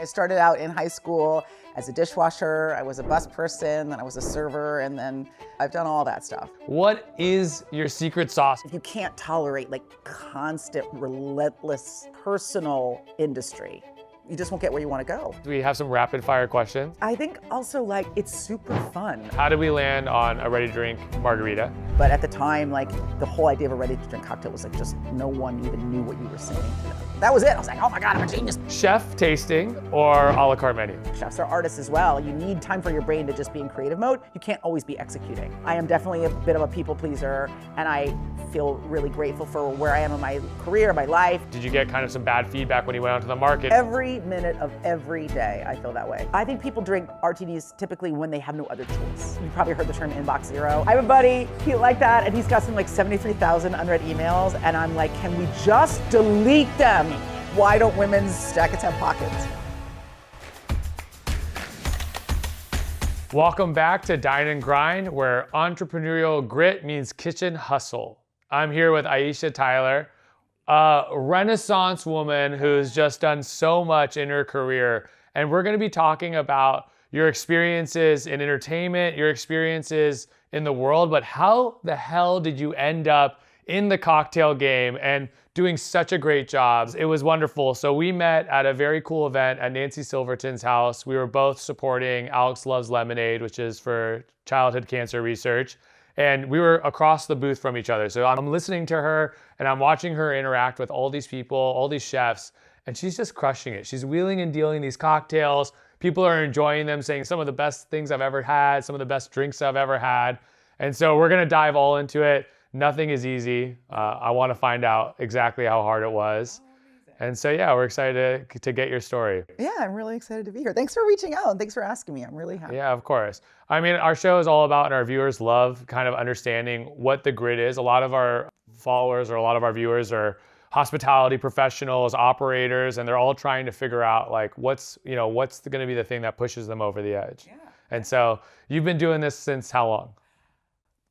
started out in high school as a dishwasher, I was a bus person, then I was a server, and then I've done all that stuff. What is your secret sauce? If you can't tolerate like constant, relentless, personal industry, you just won't get where you want to go. Do we have some rapid fire questions? I think also like it's super fun. How did we land on a ready to drink margarita? But at the time, like the whole idea of a ready to drink cocktail was like just no one even knew what you were saying to them. That was it. I was like, oh my God, I'm a genius. Chef tasting or a la carte menu? Chefs are artists as well. You need time for your brain to just be in creative mode. You can't always be executing. I am definitely a bit of a people pleaser, and I feel really grateful for where I am in my career, my life. Did you get kind of some bad feedback when you went out to the market? Every minute of every day, I feel that way. I think people drink RTDs typically when they have no other choice. You probably heard the term inbox zero. I have a buddy, he like that, and he's got some like 73,000 unread emails, and I'm like, can we just delete them? Why don't women's jackets have pockets? Welcome back to Dine Grind, where entrepreneurial grit means kitchen hustle. I'm here with Aisha Tyler, a Renaissance woman who's just done so much in her career. And we're gonna be talking about your experiences in entertainment, your experiences in the world, but how the hell did you end up in the cocktail game and doing such a great job? It was wonderful. So we met at a very cool event at Nancy Silverton's house. We were both supporting Alex Loves Lemonade, which is for childhood cancer research. And we were across the booth from each other. So I'm listening to her and I'm watching her interact with all these people, all these chefs, and she's just crushing it. She's wheeling and dealing these cocktails. People are enjoying them, saying some of the best things I've ever had, some of the best drinks I've ever had. And so we're gonna dive all into it. Nothing is easy. I want to find out exactly how hard it was. And so, yeah, we're excited to get your story. Yeah, I'm really excited to be here. Thanks for reaching out and thanks for asking me. I'm really happy. Yeah, of course. I mean, our show is all about, and our viewers love kind of understanding what the grit is. A lot of our followers or a lot of our viewers are hospitality professionals, operators, and they're all trying to figure out like what's going to be the thing that pushes them over the edge. Yeah. And so you've been doing this since how long?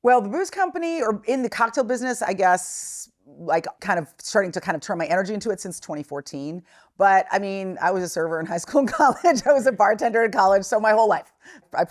Well, the booze company, or in the cocktail business, I guess, like kind of starting to kind of turn my energy into it since 2014. But I mean, I was a server in high school and college. I was a bartender in college, so my whole life. I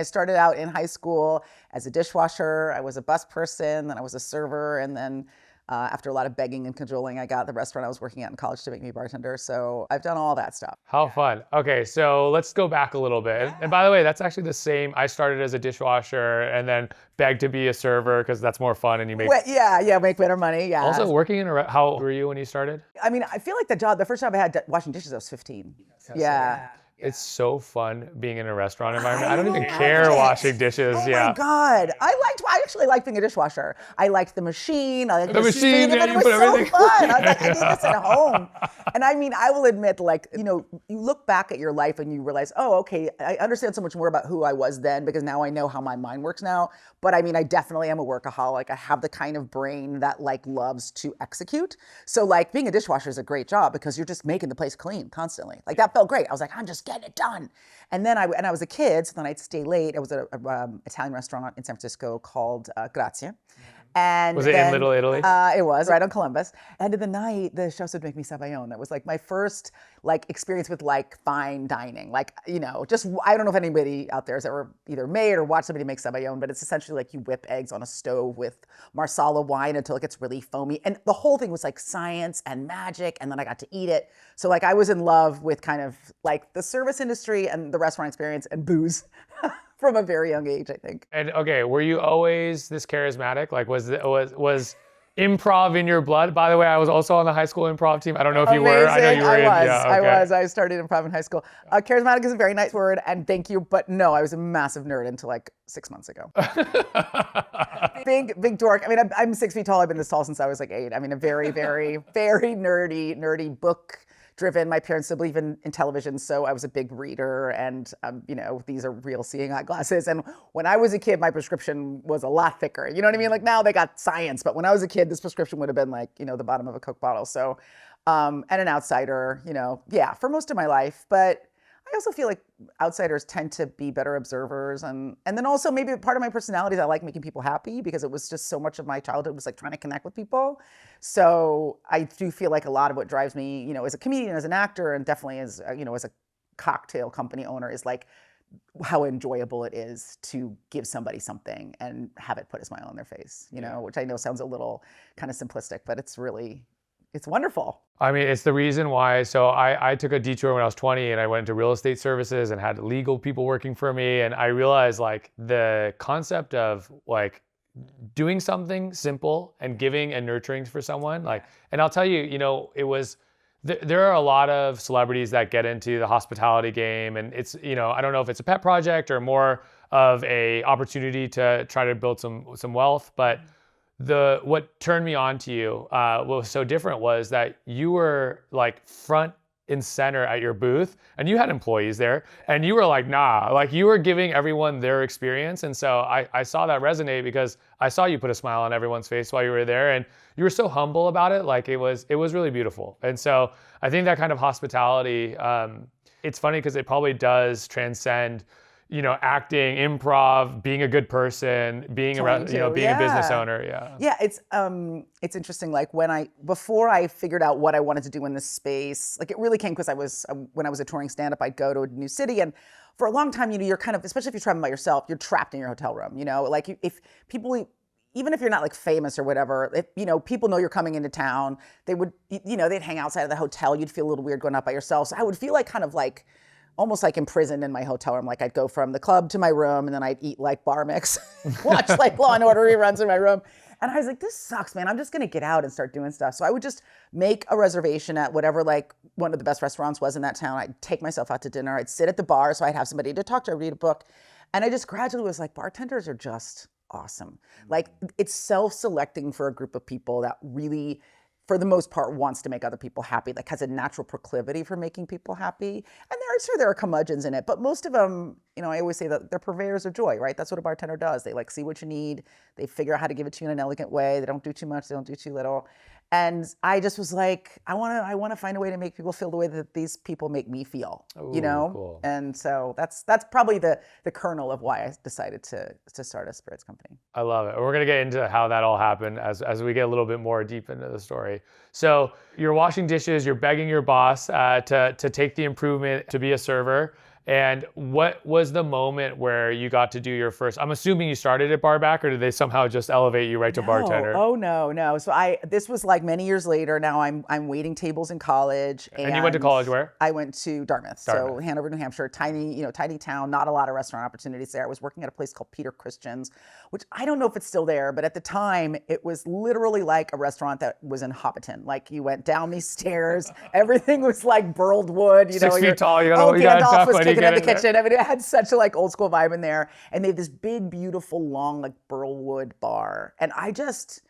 started out in high school as a dishwasher. I was a bus person, then I was a server, and then after a lot of begging and cajoling, I got the restaurant I was working at in college to make me a bartender. So I've done all that stuff. How fun. Okay, so let's go back a little bit. And by the way, that's actually the same. I started as a dishwasher and then begged to be a server because that's more fun and you make... make better money, yeah. Also working in a... How old were you when you started? I mean, I feel like the first job I had washing dishes, I was 15. Yeah. It's so fun being in a restaurant environment. I don't even care washing dishes. Oh my God. I actually liked being a dishwasher. I liked the machine. I liked the machine. Yeah, it was so fun. I was like, I need this at home. And I mean, I will admit, like, you look back at your life and you realize, oh, okay, I understand so much more about who I was then because now I know how my mind works now. But I mean, I definitely am a workaholic. I have the kind of brain that like loves to execute. So like being a dishwasher is a great job because you're just making the place clean constantly. Like that felt great. I was like, I'm just getting it done. And then I was a kid, so then I'd stay late. It was an Italian restaurant in San Francisco called Grazia. And was it in Little Italy? It was, right on Columbus. End of the night, the chefs would make me sabayon. That was like my first like experience with like fine dining. Like, just, I don't know if anybody out there has ever either made or watched somebody make sabayon, but it's essentially like you whip eggs on a stove with Marsala wine until it gets really foamy. And the whole thing was like science and magic, and then I got to eat it. So like I was in love with kind of like the service industry and the restaurant experience and booze. From a very young age, I think. And okay, were you always this charismatic? Like was improv in your blood? By the way, I was also on the high school improv team. I don't know if you were. I know you were. I was. I started improv in high school. Charismatic is a very nice word, and thank you, but no, I was a massive nerd until like 6 months ago. Big dork. I mean, I'm 6 feet tall. I've been this tall since I was like 8. I mean, a very, very, very nerdy book. Driven. My parents still believe in television, so I was a big reader, and these are real seeing eye glasses. And when I was a kid, my prescription was a lot thicker. You know what I mean? Like now they got science, but when I was a kid, this prescription would have been like the bottom of a Coke bottle. So, and an outsider, for most of my life. But I also feel like outsiders tend to be better observers, and then also maybe part of my personality is I like making people happy because it was just so much of my childhood was like trying to connect with people. So I do feel like a lot of what drives me, as a comedian, as an actor, and definitely as as a cocktail company owner is like how enjoyable it is to give somebody something and have it put a smile on their face, you know, which I know sounds a little kind of simplistic, but it's wonderful. I mean, it's the reason why. So I took a detour when I was 20 and I went into real estate services and had legal people working for me. And I realized like the concept of like doing something simple and giving and nurturing for someone, like, and I'll tell you, you know, it was, there are a lot of celebrities that get into the hospitality game, and it's, you know, I don't know if it's a pet project or more of a opportunity to try to build some wealth, but what turned me on to you, what was so different was that you were like front and center at your booth, and you had employees there, and you were like, nah, like you were giving everyone their experience. And so I saw that resonate because I saw you put a smile on everyone's face while you were there, and you were so humble about it. Like it was really beautiful. And so I think that kind of hospitality, it's funny because it probably does transcend, you know, acting, improv, being a good person, being around, you know, being a business owner. Yeah. Yeah, it's interesting. Like before I figured out what I wanted to do in this space, like it really came because when I was a touring stand-up, I'd go to a new city, and for a long time, you know, you're kind of, especially if you're traveling by yourself, you're trapped in your hotel room, you know, like if people, even if you're not like famous or whatever, if, you know, people know you're coming into town, they would, you know, they'd hang outside of the hotel. You'd feel a little weird going out by yourself. So I would feel like kind of like, almost like imprisoned in my hotel room. Like I'd go from the club to my room, and then I'd eat like bar mix, watch like Law and Order reruns in my room. And I was like, this sucks, man. I'm just gonna get out and start doing stuff. So I would just make a reservation at whatever like one of the best restaurants was in that town. I'd take myself out to dinner. I'd sit at the bar, so I'd have somebody to talk to, read a book. And I just gradually was like, bartenders are just awesome. Like it's self-selecting for a group of people that really, for the most part, wants to make other people happy, like has a natural proclivity for making people happy. And there are curmudgeons in it, but most of them, you know, I always say that they're purveyors of joy, right? That's what a bartender does. They like see what you need. They figure out how to give it to you in an elegant way. They don't do too much. They don't do too little. And I just was like, I want to find a way to make people feel the way that these people make me feel, you know? Cool. And so that's probably the kernel of why I decided to start a spirits company. I love it. We're going to get into how that all happened as we get a little bit more deep into the story. So you're washing dishes, you're begging your boss to take the improvement to be a server. And what was the moment where you got to do your first, I'm assuming you started at bar back, or did they somehow just elevate you right to bartender? Oh, no. So this was like many years later. Now I'm waiting tables in college. And you went to college where? I went to Dartmouth. So Hanover, New Hampshire, tiny town, not a lot of restaurant opportunities there. I was working at a place called Peter Christian's, which I don't know if it's still there, but at the time it was literally like a restaurant that was in Hobbiton. Like you went down these stairs, everything was like burled wood. 6 feet tall, you know, Gandalf was kicking in the kitchen. I mean, it had such a like old school vibe in there. And they had this big, beautiful, long, like burl wood bar. And I just,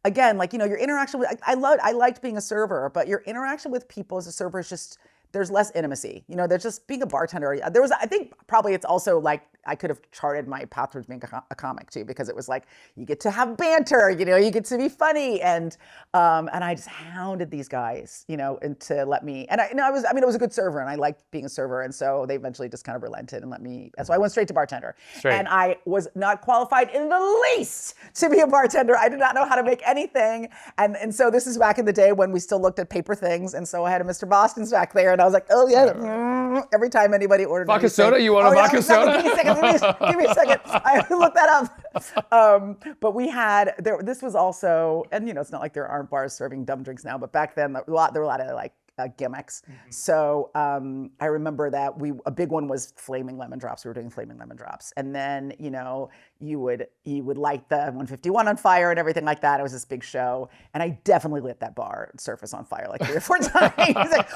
again, like, you know, your interaction with, I liked being a server, but your interaction with people as a server is just, there's less intimacy. You know, there's just being a bartender. I think probably it's also like, I could have charted my path towards being a comic too, because it was like, you get to have banter, you know, you get to be funny. And I just hounded these guys, you know, and to let me, and I was a good server and I liked being a server. And so they eventually just kind of relented and let me, and so I went straight to bartender. And I was not qualified in the least to be a bartender. I did not know how to make anything. And so this is back in the day when we still looked at paper things. And so I had a Mr. Boston's back there and I was like, oh yeah, every time anybody ordered vodka soda, you want a vodka soda? Give me a second. I looked that up. But we had this was also, and you know, it's not like there aren't bars serving dumb drinks now, but back then there were a lot of like gimmicks. Mm-hmm. So I remember that a big one was flaming lemon drops. We were doing flaming lemon drops, and then you know you would light the 151 on fire and everything like that. It was this big show, and I definitely lit that bar surface on fire like 3 or 4 times. Like,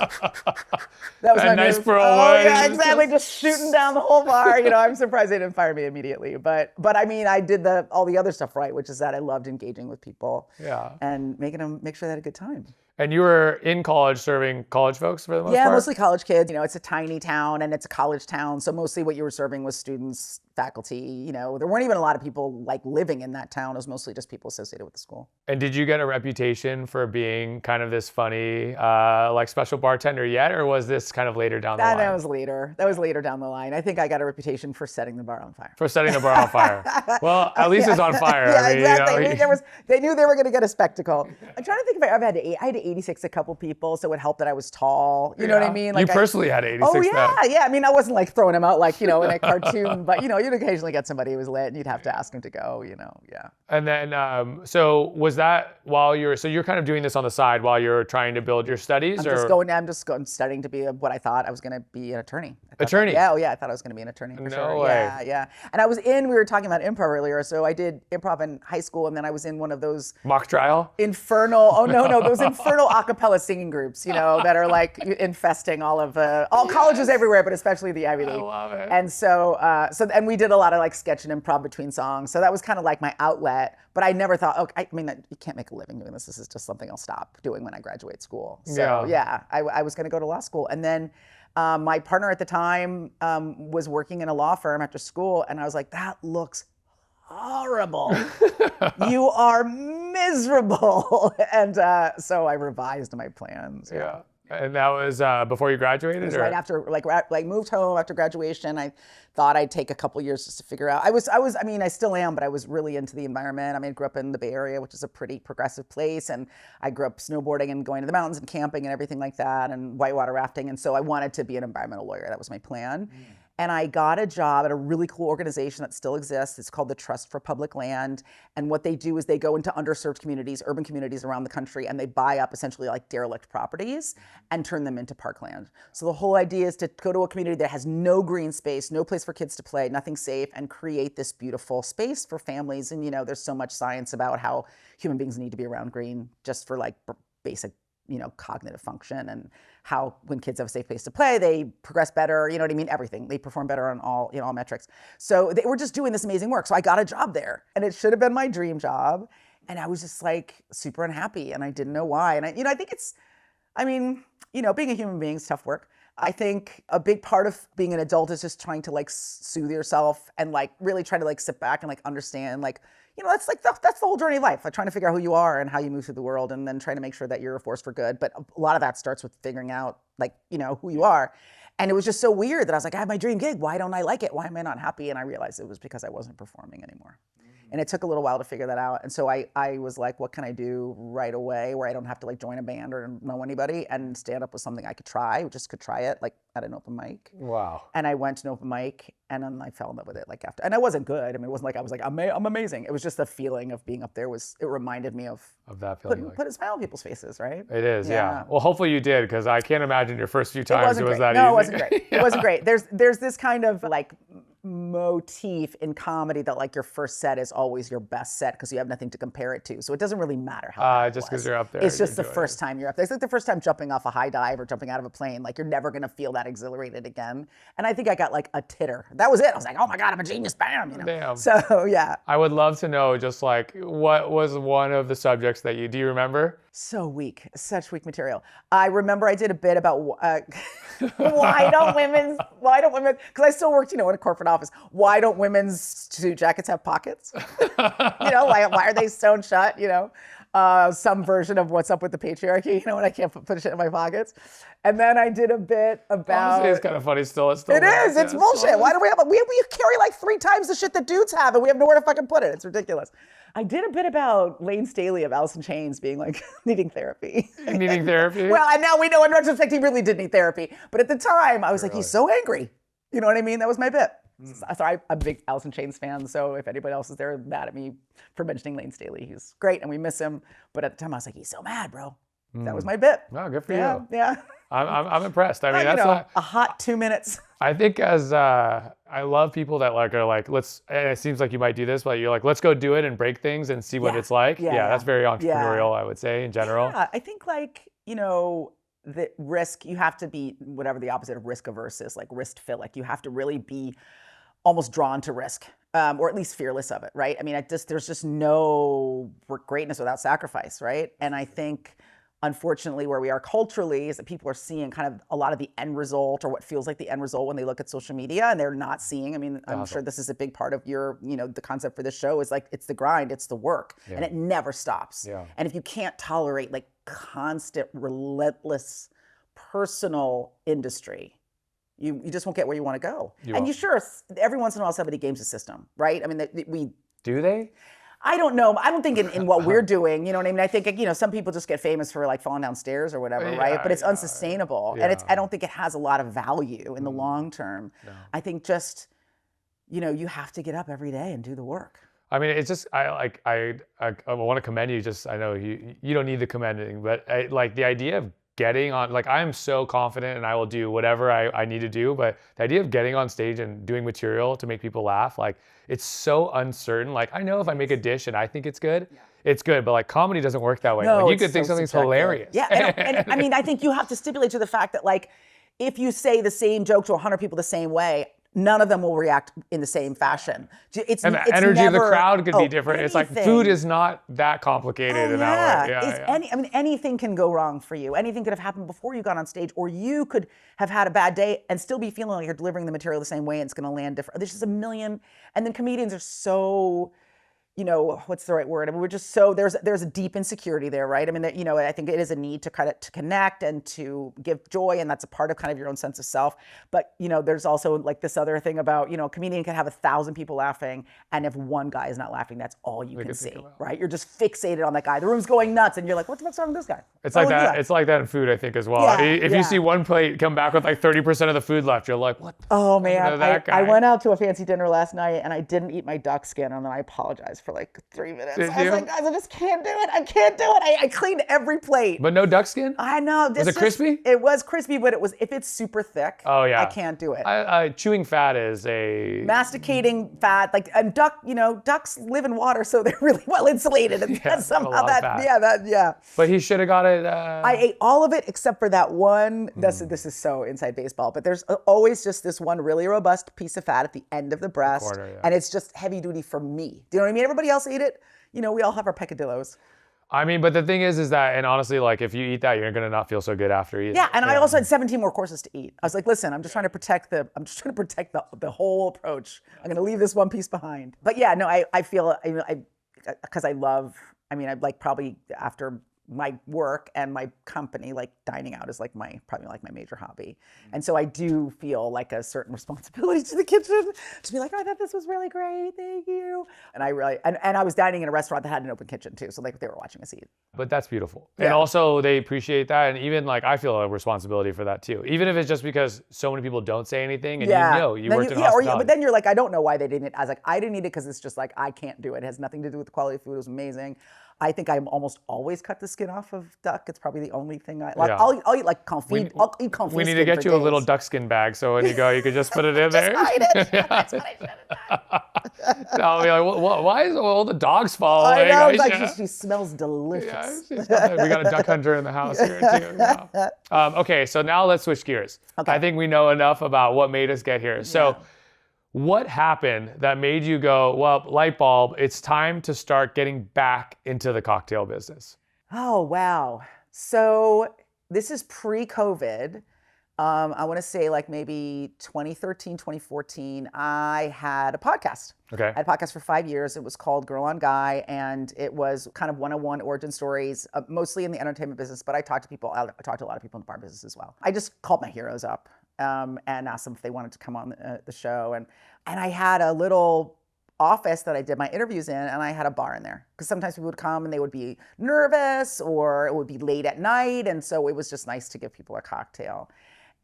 that was my nice move. Bro. Oh yeah, exactly. Just shooting down the whole bar. You know, I'm surprised they didn't fire me immediately. But I mean, I did all the other stuff right, which is that I loved engaging with people. Yeah. And making them make sure they had a good time. And you were in college serving college folks for the most part? Yeah, mostly college kids. You know, it's a tiny town and it's a college town. So mostly what you were serving was students faculty. You know, there weren't even a lot of people like living in that town. It was mostly just people associated with the school. And did you get a reputation for being kind of this funny, like special bartender yet, or was this kind of later down the line? That was later. That was later down the line. I think I got a reputation for setting the bar on fire. For setting the bar on fire. Well, at least it's on fire. Yeah, I mean, exactly. you know, They knew they were going to get a spectacle. I'm trying to think if I ever had I had to 86 a couple people, so it helped that I was tall. You know what I mean? Like you personally had 86. Oh yeah, then. yeah. I mean, I wasn't like throwing them out like, you know, in a cartoon, but you know, you'd occasionally get somebody who was lit, and you'd have to ask them to go. You know, yeah. And then, so was that while you're kind of doing this on the side while you're trying to build your studies? I'm just going studying to be what I thought I was going to be, an attorney. Attorney? Yeah, oh yeah, I thought I was going to be an attorney for sure. No way. Yeah, yeah. And we were talking about improv earlier, so I did improv in high school, and then I was in one of those mock trial? Those infernal a cappella singing groups, you know, that are like infesting all colleges everywhere, but especially the Ivy League. I love it. And and we did a lot of like sketch and improv between songs. So that was kind of like my outlet, but I never thought, I mean, you can't make a living doing this. This is just something I'll stop doing when I graduate school. So I was going to go to law school. And then my partner at the time was working in a law firm after school. And I was like, that looks horrible. You are miserable. And so I revised my plans. Yeah. And that was before you graduated? It was right after, like moved home after graduation. I thought I'd take a couple years just to figure out. I still am, but I was really into the environment. I mean, I grew up in the Bay Area, which is a pretty progressive place. And I grew up snowboarding and going to the mountains and camping and everything like that and whitewater rafting. And so I wanted to be an environmental lawyer. That was my plan. And I got a job at a really cool organization that still exists. It's called the Trust for Public Land. And what they do is they go into underserved communities, urban communities around the country, and they buy up essentially like derelict properties and turn them into parkland. So the whole idea is to go to a community that has no green space, no place for kids to play, nothing safe, and create this beautiful space for families. And, you know, there's so much science about how human beings need to be around green just for like basic, you know, cognitive function, and how when kids have a safe place to play, they progress better, you know what I mean? Everything. They perform better on all metrics. So they were just doing this amazing work. So I got a job there, and it should have been my dream job. And I was just like super unhappy, and I didn't know why. And I think being a human being is tough work. I think a big part of being an adult is just trying to like soothe yourself and like really try to like sit back and like understand, like, you know, that's the whole journey of life, like trying to figure out who you are and how you move through the world, and then trying to make sure that you're a force for good. But a lot of that starts with figuring out, like, you know, who you are. And it was just so weird that I was like, I have my dream gig. Why don't I like it? Why am I not happy? And I realized it was because I wasn't performing anymore. And it took a little while to figure that out. And so I was like, what can I do right away where I don't have to like join a band or know anybody, and stand up with something I could try, just could try it like at an open mic. Wow. And I went to an open mic, and then I fell in love with it like after. And I wasn't good. I mean, it wasn't like I was like, I'm amazing. It was just the feeling of being up there it reminded me of that feeling. Put a smile on people's faces, right? It is, yeah. Well, hopefully you did, because I can't imagine your first few times it was that easy. No, it wasn't great. It wasn't great. There's this kind of like motif in comedy that like your first set is always your best set because you have nothing to compare it to. So it doesn't really matter how bad just because you're up there. It's just the first time you're up there. It's like the first time jumping off a high dive or jumping out of a plane. Like you're never gonna feel that exhilarated again. And I think I got like a titter. That was it. I was like, oh my God, I'm a genius, bam, you know. Damn. So yeah. I would love to know just like what was one of the subjects that do you remember? So weak, such weak material. I remember I did a bit about why don't women, because I still worked, you know, in a corporate office. Why don't women's suit jackets have pockets? You know, like why are they sewn shut? You know, some version of what's up with the patriarchy. You know, when I can't put shit in my pockets. And then I did a bit about. Honestly, it's kind of funny still. It is. It's bullshit. Why do we have? We carry like 3 times the shit that dudes have, and we have nowhere to fucking put it. It's ridiculous. I did a bit about Lane Staley of Alice in Chains being like needing therapy. Needing therapy? Well, and now we know in retrospect he really did need therapy. But at the time, I was like, he's so angry. You know what I mean? That was my bit. Sorry, I'm a big Alice in Chains fan, so if anybody else is there mad at me for mentioning Lane Staley, he's great and we miss him. But at the time, I was like, he's so mad, bro. That was my bit. Oh, good for you. Yeah. I'm impressed. I mean, that's not a hot 2 minutes. I think I love people that like are like, and it seems like you might do this, but you're like, let's go do it and break things and see what it's like. Yeah, that's very entrepreneurial, I would say, in general. Yeah, I think like, you know, the risk, you have to be whatever the opposite of risk averse is, like risk-philic. You have to really be almost drawn to risk, or at least fearless of it, right? I mean, there's just no greatness without sacrifice, right? And I think unfortunately, where we are culturally is that people are seeing kind of a lot of the end result or what feels like the end result when they look at social media, and they're not seeing, I mean, I'm sure this is a big part of your, the concept for this show is like, it's the grind, it's the work, and it never stops. And if you can't tolerate like constant, relentless, personal industry, you just won't get where you want to go. And you sure, every once in a while somebody games the system, right? I mean, we... Do they? I don't know. I don't think in what we're doing, you know what I mean? I think, some people just get famous for like falling down stairs or whatever, right? But it's unsustainable. And I don't think it has a lot of value in the long term. No. I think just, you have to get up every day and do the work. I mean, it's just, I want to commend you. Just, I know you don't need the commending, but like the idea of getting on, like I am so confident and I will do whatever I need to do, but the idea of getting on stage and doing material to make people laugh, like it's so uncertain. Like I know if I make a dish and I think it's good, it's good, but like comedy doesn't work that way. No, like, you could think something's hilarious. Yeah, and I mean, I think you have to stipulate to the fact that like, if you say the same joke to 100 people the same way, none of them will react in the same fashion. And the energy of the crowd could be different. Anything. It's like food is not that complicated in that way. I mean, anything can go wrong for you. Anything could have happened before you got on stage, or you could have had a bad day and still be feeling like you're delivering the material the same way and it's going to land different. There's just a million. And then comedians are so, what's the right word? I mean, we're just so, there's a deep insecurity there, right? I mean, I think it is a need to connect and to give joy, and that's a part of kind of your own sense of self. But, there's also like this other thing about, a comedian can have 1,000 people laughing, and if one guy is not laughing, that's all you can see, right? You're just fixated on that guy. The room's going nuts, and you're like, what the fuck's wrong with this guy? It's like that. It's like that in food, I think, as well. Yeah, if you see one plate come back with like 30% of the food left, you're like, what? Oh man, I went out to a fancy dinner last night, and I didn't eat my duck skin, and then I apologized for like 3 minutes. I was like, guys, I just can't do it. I can't do it. I cleaned every plate. But no duck skin? I know. Was it crispy? It was crispy, but if it's super thick, I can't do it. Chewing fat is a... Masticating fat, like, and ducks live in water, so they're really well insulated. And somehow But he should have got it. I ate all of it except for that one. This is so inside baseball, but there's always just this one really robust piece of fat at the end of the breast, and it's just heavy duty for me. Do you know what I mean? Everybody else ate it. We all have our peccadillos. I mean, but the thing is that, and honestly, like if you eat that, you're gonna not feel so good after either. Yeah, and I also had 17 more courses to eat. I was like, listen, I'm just trying to protect the whole approach. I'm gonna leave this one piece behind. But yeah, no, I feel, because I love, I'd like probably after my work and my company, like dining out is like probably my major hobby. And so I do feel like a certain responsibility to the kitchen to be like, oh, I thought this was really great, thank you. And I really, and I was dining in a restaurant that had an open kitchen too. So like they were watching us eat. But that's beautiful. Yeah. And also they appreciate that. And even like, I feel a responsibility for that too. Even if it's just because so many people don't say anything and you worked in hospitality. But then you're like, I don't know why they didn't. I was like, I didn't eat it because it's just like, I can't do it. It has nothing to do with the quality of food. It was amazing. I think I'm almost always cut the skin off of duck. It's probably the only thing I like. Yeah. I'll eat like confit. I'll eat confit. We need to get you a little duck skin bag, so when you go, you could just put it in there. Just hide it. Yeah. That's what I should have done. I'll be like, why is all the dogs following? I know. It's like she smells delicious. Yeah, we got a duck hunter in the house here too. Yeah. Okay, so now let's switch gears. Okay. I think we know enough about what made us get here. So. What happened that made you go, well, light bulb, it's time to start getting back into the cocktail business? Oh, wow. So this is pre-COVID. I want to say like maybe 2013, 2014, I had a podcast. Okay. I had a podcast for 5 years. It was called Girl on Guy, and it was kind of one-on-one origin stories, mostly in the entertainment business, but I talked to a lot of people in the bar business as well. I just called my heroes up. And asked them if they wanted to come on the show. And I had a little office that I did my interviews in, and I had a bar in there. Because sometimes people would come and they would be nervous, or it would be late at night. And so it was just nice to give people a cocktail.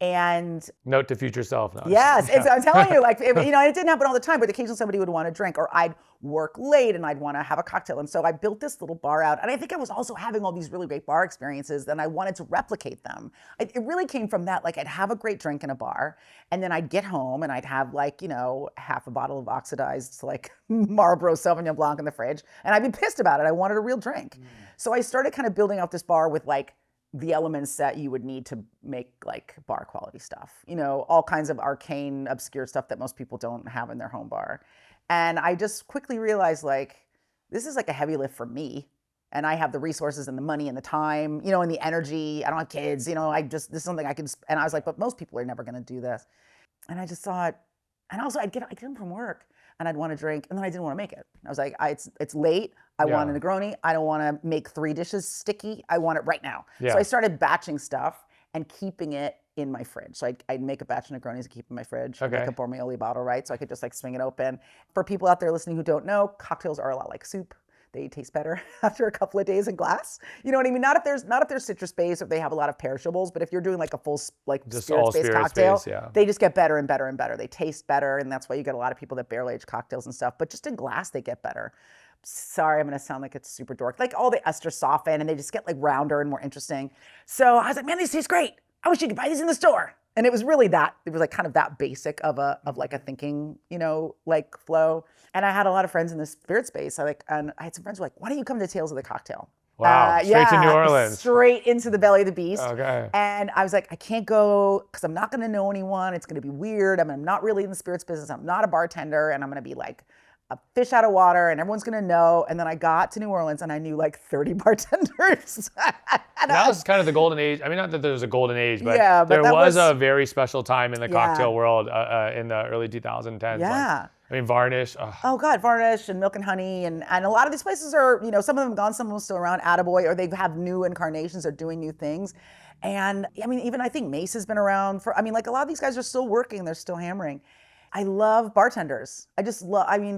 And note to future self. No, yes, I'm telling you, like, it didn't happen all the time, but occasionally somebody would want to drink, or I'd work late and I'd want to have a cocktail. And so I built this little bar out. And I think I was also having all these really great bar experiences, and I wanted to replicate them. It really came from that. Like, I'd have a great drink in a bar, and then I'd get home and I'd have like, half a bottle of oxidized like Marlboro Sauvignon Blanc in the fridge, and I'd be pissed about it. I wanted a real drink. So I started kind of building out this bar with like the elements that you would need to make like bar quality stuff, all kinds of arcane, obscure stuff that most people don't have in their home bar. And I just quickly realized, like, this is like a heavy lift for me. and I have the resources and the money and the time, you know, and the energy. I don't have kids, you know, this is something I can, and I was like, but most people are never going to do this. And I just thought, and also I'd get home from work and I'd want to drink and then I didn't want to make it. I was like, it's late. I want a Negroni. I don't want to make 3 dishes sticky. I want it right now. So I started batching stuff and keeping it in my fridge. So I'd make a batch of Negronis and keep in my fridge, like a Bormioli bottle, right? So I could just like swing it open. For people out there listening who don't know, cocktails are a lot like soup. They taste better after a couple of days in glass. You know what I mean? Not if there's citrus based or they have a lot of perishables, but if you're doing like a full like spirits-based cocktail, they just get better and better and better. They taste better, and that's why you get a lot of people that barrel age cocktails and stuff. But just in glass, they get better. Sorry, I'm gonna sound like it's super dork. Like all the esters soften and they just get like rounder and more interesting. So I was like, man, these taste great. I wish you could buy these in the store. And it was really that, it was like kind of that basic of like a thinking, you know, like flow. And I had a lot of friends in the spirit space. And I had some friends who were like, why don't you come to Tales of the Cocktail? Wow, straight to New Orleans. Straight into the belly of the beast. Okay. And I was like, I can't go because I'm not gonna know anyone. It's gonna be weird. I'm not really in the spirits business. I'm not a bartender, and I'm gonna be like a fish out of water and everyone's gonna know. And then I got to New Orleans and I knew like 30 bartenders. That was kind of the golden age. I mean, not that there was a golden age, but, but there was a very special time in the cocktail world in the early 2010s. Yeah. Like, I mean, Varnish. Oh God, Varnish and Milk and Honey. And a lot of these places are, you know, some of them gone, some of them still around, Attaboy, or they have new incarnations or doing new things. And I mean, even I think Mace has been around for, I mean, like a lot of these guys are still working, they're still hammering. I love bartenders. I mean,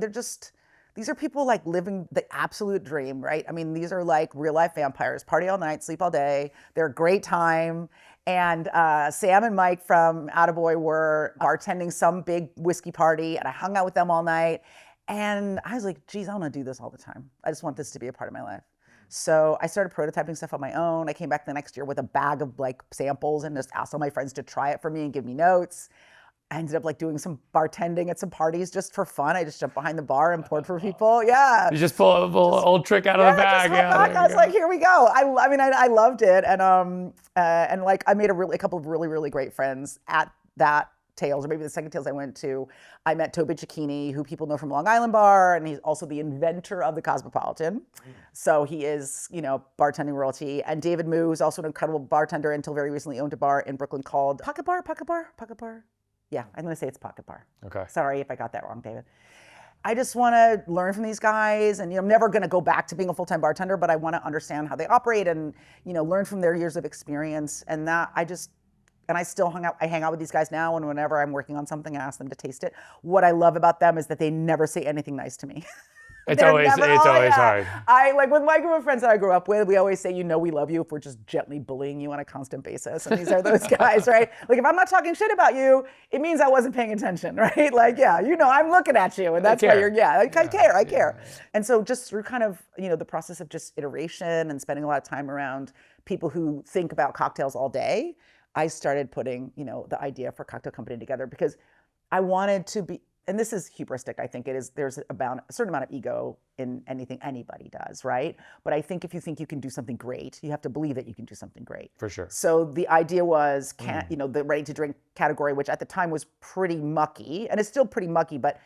these are people like living the absolute dream, right? I mean, these are like real life vampires, party all night, sleep all day. They're a great time. And Sam and Mike from Attaboy were bartending some big whiskey party and I hung out with them all night. And I was like, geez, I want to do this all the time. I just want this to be a part of my life. So I started prototyping stuff on my own. I came back the next year with a bag of like samples and just asked all my friends to try it for me and give me notes. I ended up like doing some bartending at some parties just for fun. I just jumped behind the bar and poured for people. Yeah. You just pull an old trick out of the bag. I was like, here we go. I mean, I loved it. And like I made a couple of really, really great friends at that Tales, or maybe the second Tales I went to. I met Toby Cicchini, who people know from Long Island Bar, and he's also the inventor of the Cosmopolitan. So he is, you know, bartending royalty. And David Moo, who's also an incredible bartender, until very recently owned a bar in Brooklyn called Pocket Bar. Yeah, I'm gonna say it's Pocket Bar. Okay. Sorry if I got that wrong, David. I just wanna learn from these guys, and you know, I'm never gonna go back to being a full-time bartender, but I wanna understand how they operate and, you know, learn from their years of experience. And I still hang out with these guys now, and whenever I'm working on something, I ask them to taste it. What I love about them is that they never say anything nice to me. It's always hard. I like with my group of friends that I grew up with, we always say, you know, we love you if we're just gently bullying you on a constant basis. And these are those guys, right? Like if I'm not talking shit about you, it means I wasn't paying attention, right? Like, yeah, you know, I'm looking at you and that's why I care. And so just through kind of, you know, the process of just iteration and spending a lot of time around people who think about cocktails all day, I started putting, you know, the idea for Cocktail Company together because I wanted to be, and this is hubristic, I think it is, there's a certain amount of ego in anything anybody does, right? But I think if you think you can do something great, you have to believe that you can do something great. For sure. So the idea was, you know, the ready to drink category, which at the time was pretty mucky, and it's still pretty mucky, but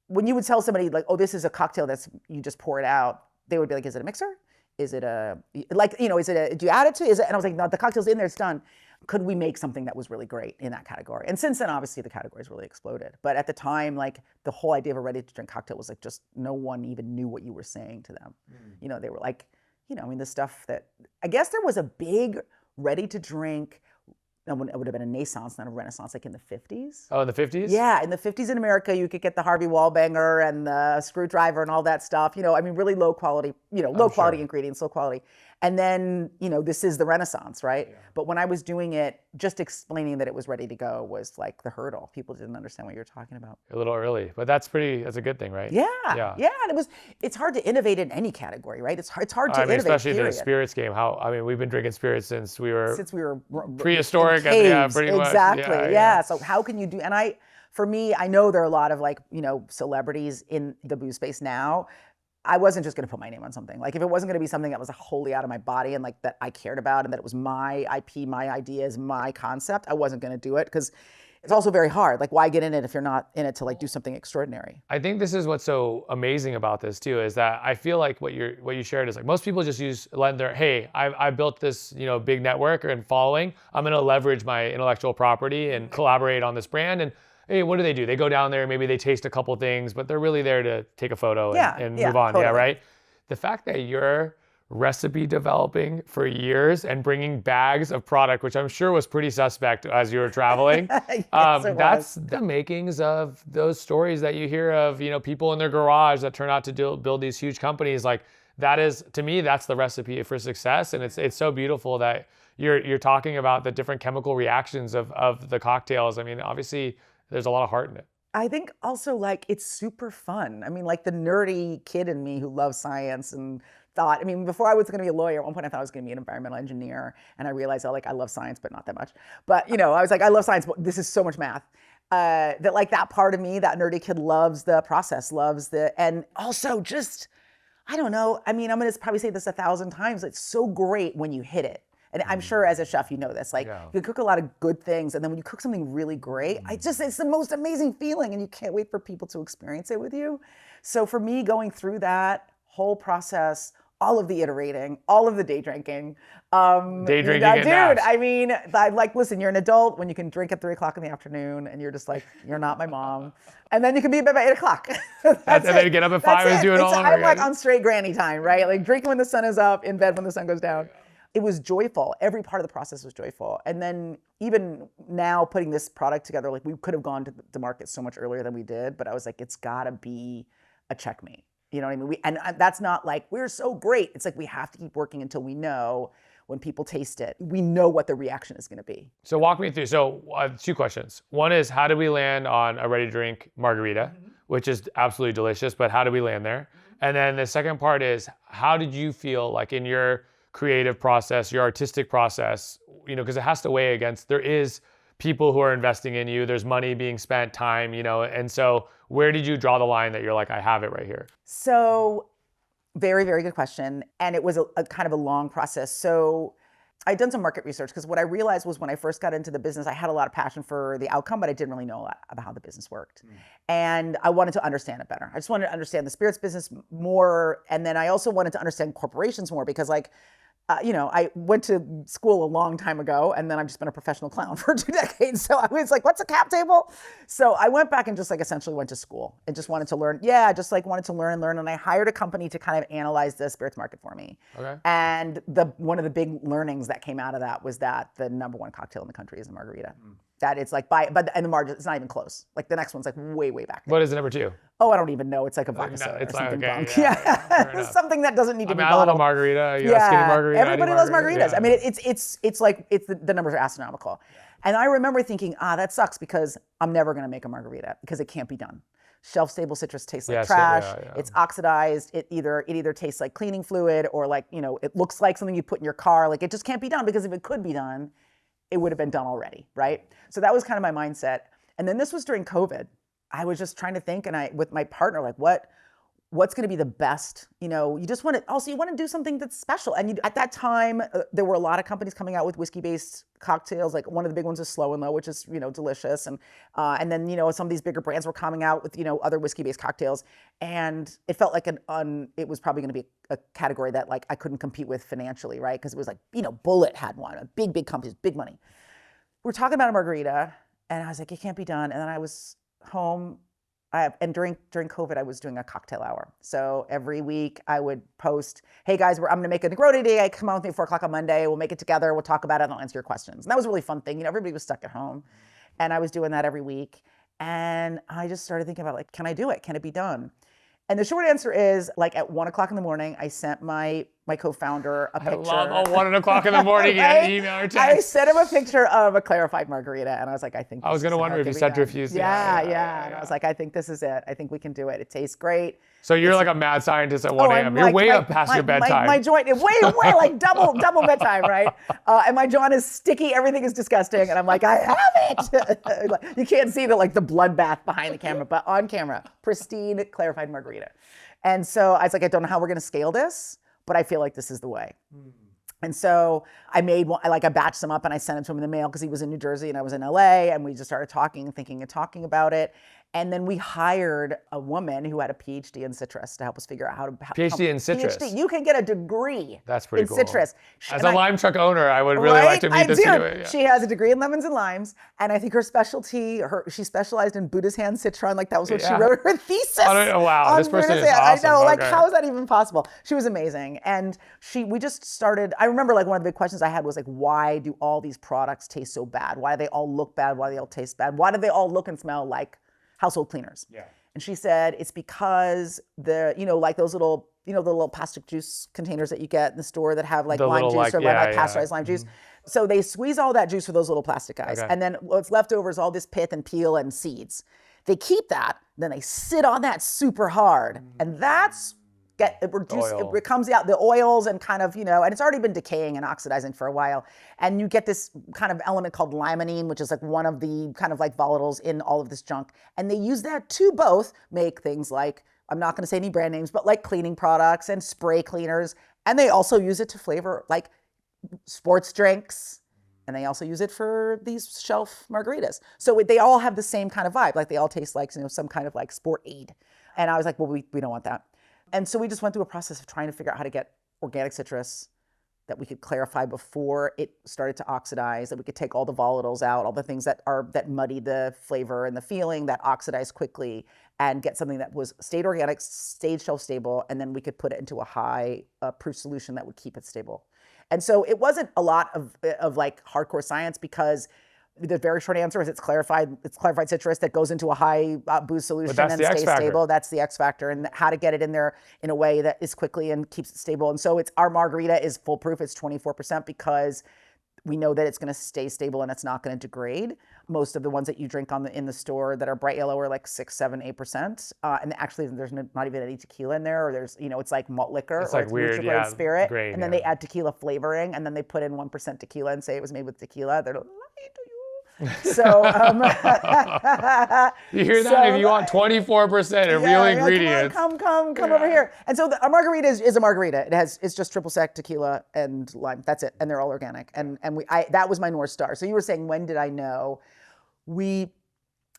when you would tell somebody like, oh, this is a cocktail that's, you just pour it out, they would be like, is it a mixer? Is it a, like, you know, do you add it to, and I was like, no, the cocktail's in there, it's done. Could we make something that was really great in that category? And since then, obviously, the category's really exploded. But at the time, like, the whole idea of a ready-to-drink cocktail was like, just no one even knew what you were saying to them. You know, they were like, you know, I mean, the stuff that, I guess there was a big ready-to-drink, it would have been a naissance, not a renaissance, like in the 50s. Oh, in the 50s? Yeah, in the 50s in America, you could get the Harvey Wallbanger and the screwdriver and all that stuff. You know, I mean, really low quality, you know, low quality ingredients, low quality. And then, you know, this is the Renaissance, right? Yeah. But when I was doing it, just explaining that it was ready to go was like the hurdle. People didn't understand what you were talking about. A little early, but that's a good thing, right? Yeah. And it's hard to innovate in any category, right? It's hard to innovate, especially period. the spirits game. We've been drinking spirits since we were prehistoric. Caves, pretty much. Exactly, yeah. So how can you do, and for me, I know there are a lot of like, you know, celebrities in the booze space now. I wasn't just going to put my name on something. Like if it wasn't going to be something that was wholly out of my body and like that I cared about and that it was my IP, my ideas, my concept, I wasn't going to do it because it's also very hard. Like, why get in it if you're not in it to like do something extraordinary? I think this is what's so amazing about this too, is that I feel like what you shared is like most people just lend their, hey, I built this, big network and following. I'm gonna leverage my intellectual property and collaborate on this brand. And hey, what do? They go down there, maybe they taste a couple things, but they're really there to take a photo and move on. Totally. Yeah, right? The fact that you're recipe developing for years and bringing bags of product, which I'm sure was pretty suspect as you were traveling. Yes, that's the makings of those stories that you hear of, people in their garage that turn out to build these huge companies. Like that is, to me, that's the recipe for success. And it's so beautiful that you're talking about the different chemical reactions of the cocktails. I mean, obviously there's a lot of heart in it. I think also like it's super fun. I mean, like the nerdy kid in me who loves science and before I was going to be a lawyer, at one point I thought I was going to be an environmental engineer, and I realized, I love science, but not that much. But I was like, I love science, but this is so much math. That like that part of me, that nerdy kid, loves the process, and also just, I don't know. I mean, I'm going to probably say this 1,000 times. It's so great when you hit it. And I'm sure as a chef, you know this, like you cook a lot of good things, and then when you cook something really great, it's the most amazing feeling, and you can't wait for people to experience it with you. So for me, going through that whole process, all of the iterating, all of the day drinking. Day drinking dude, I mean, listen, you're an adult when you can drink at 3 o'clock in the afternoon and you're just like, you're not my mom. And then you can be in bed by 8 o'clock. And then you get up at 5 and do it all over again. I'm like on straight granny time, right? Like drinking when the sun is up, in bed when the sun goes down. It was joyful. Every part of the process was joyful. And then even now putting this product together, like we could have gone to the market so much earlier than we did, but I was like, it's gotta be a checkmate. You know what I mean? And that's not like, we're so great. It's like, we have to keep working until we know when people taste it, we know what the reaction is gonna be. So walk me through, 2 questions. One is, how do we land on a ready to drink margarita, which is absolutely delicious, but how do we land there? And then the second part is, how did you feel like in your creative process, your artistic process, because it has to weigh against, there is people who are investing in you, there's money being spent, time, and so where did you draw the line that you're like, I have it right here? So very, very good question. And it was a kind of a long process. So I'd done some market research, because what I realized was when I first got into the business, I had a lot of passion for the outcome, but I didn't really know a lot about how the business worked. And I wanted to understand it better. I just wanted to understand the spirits business more. And then I also wanted to understand corporations more, because I went to school a long time ago, and then I've just been a professional clown for 2 decades. So I was like, what's a cap table? So I went back and just essentially went to school and just wanted to learn. Yeah, just wanted to learn. And I hired a company to kind of analyze the spirits market for me. Okay. And one of the big learnings that came out of that was that the number one cocktail in the country is a margarita. That it's like and the margin, it's not even close. Like the next one's like way, way back there. What is the number 2? Oh, I don't even know. It's like a vodka soda or something bunk. Yeah. Something that doesn't need to be I bottled. love a margarita. Skinny margarita. Everybody loves margaritas. Yeah. I mean, the numbers are astronomical. And I remember thinking, that sucks, because I'm never going to make a margarita because it can't be done. Shelf-stable citrus tastes like trash. It's oxidized. It either tastes like cleaning fluid, or it looks like something you put in your car. Like, it just can't be done, because if it could be done, it would have been done already, right? So that was kind of my mindset. And then this was during COVID. I was just trying to think, and with my partner, like, what's going to be the best? You just want to do something that's special. And at that time, there were a lot of companies coming out with whiskey-based cocktails. Like one of the big ones is Slow and Low, which is delicious. And then some of these bigger brands were coming out with other whiskey-based cocktails. And it felt like it was probably going to be a category that like I couldn't compete with financially, right? Because it was like Bullet had one, a big companies, big money. We're talking about a margarita, and I was like, it can't be done. And then I was home. And during COVID, I was doing a cocktail hour. So every week I would post, hey guys, I'm gonna make a Negroni today. Come on with me at 4 o'clock on Monday. We'll make it together. We'll talk about it, and I'll answer your questions. And that was a really fun thing. Everybody was stuck at home. And I was doing that every week. And I just started thinking about can I do it? Can it be done? And the short answer is, at 1 o'clock in the morning, I sent my co-founder a picture. I love 1 o'clock in the morning, right? Email or text. I sent him a picture of a clarified margarita, and I was like, I think this I was going to wonder if you centrifused. Yeah. And I was like, I think this is it. I think we can do it. It tastes great. So you're like a mad scientist at 1 a.m. You're way up past your bedtime. My joint, way like double bedtime, right? And my jaw is sticky. Everything is disgusting. And I'm like, I have it. You can't see the bloodbath behind the camera, but on camera, pristine, clarified margarita. And so I was like, I don't know how we're going to scale this, but I feel like this is the way. And so I made one, I batched some up and I sent it to him in the mail because he was in New Jersey and I was in LA, and we just started talking and thinking and talking about it. And then we hired a woman who had a PhD in citrus to help us figure out how to PhD in citrus. PhD. You can get a degree. That's pretty in cool. citrus. As a lime truck owner, I would really like to meet this anyway. Yeah. She has a degree in lemons and limes, and I think her specialty, she specialized in Buddha's hand citron. That was what she wrote her thesis. Wow, this person is awesome. I know, how is that even possible? She was amazing, and we just started. I remember one of the big questions I had was why do all these products taste so bad? Why do they all look bad? Why do they all taste bad? Why do they all look and smell like household cleaners? Yeah. And she said it's because those little, the little plastic juice containers that you get in the store that have lime juice or pasteurized lime juice. So they squeeze all that juice for those little plastic guys. Okay. And then what's left over is all this pith and peel and seeds. They keep that, then they sit on that super hard. And that's it comes out, the oils and and it's already been decaying and oxidizing for a while. And you get this kind of element called limonene, which is one of the kind of volatiles in all of this junk. And they use that to both make things I'm not going to say any brand names, but cleaning products and spray cleaners. And they also use it to flavor sports drinks. And they also use it for these shelf margaritas. So they all have the same kind of vibe. They all taste some kind of sport aid. And I was well, we don't want that. And so we just went through a process of trying to figure out how to get organic citrus that we could clarify before it started to oxidize, that we could take all the volatiles out, all the things that muddy the flavor and the feeling, that oxidize quickly, and get something that stayed organic, stayed shelf stable, and then we could put it into a high proof solution that would keep it stable. And so it wasn't a lot of hardcore science, because the very short answer is it's clarified citrus that goes into a high booze solution and stays stable. That's the X factor, and how to get it in there in a way that is quickly and keeps it stable. And so our margarita is foolproof. It's 24% because we know that it's going to stay stable and it's not going to degrade. Most of the ones that you drink in the store that are bright yellow are 6, 7, 8%. And actually there's not even any tequila in there, or there's, it's like malt liquor, or it's weird, spirit. Great, and then they add tequila flavoring, and then they put in 1% tequila and say it was made with tequila. They're lying to you. So you hear that? If you want 24% of real ingredients, come over here. And so a margarita is a margarita. It's just triple sec, tequila, and lime. That's it, and they're all organic. And that was my North Star. So you were saying, when did I know? We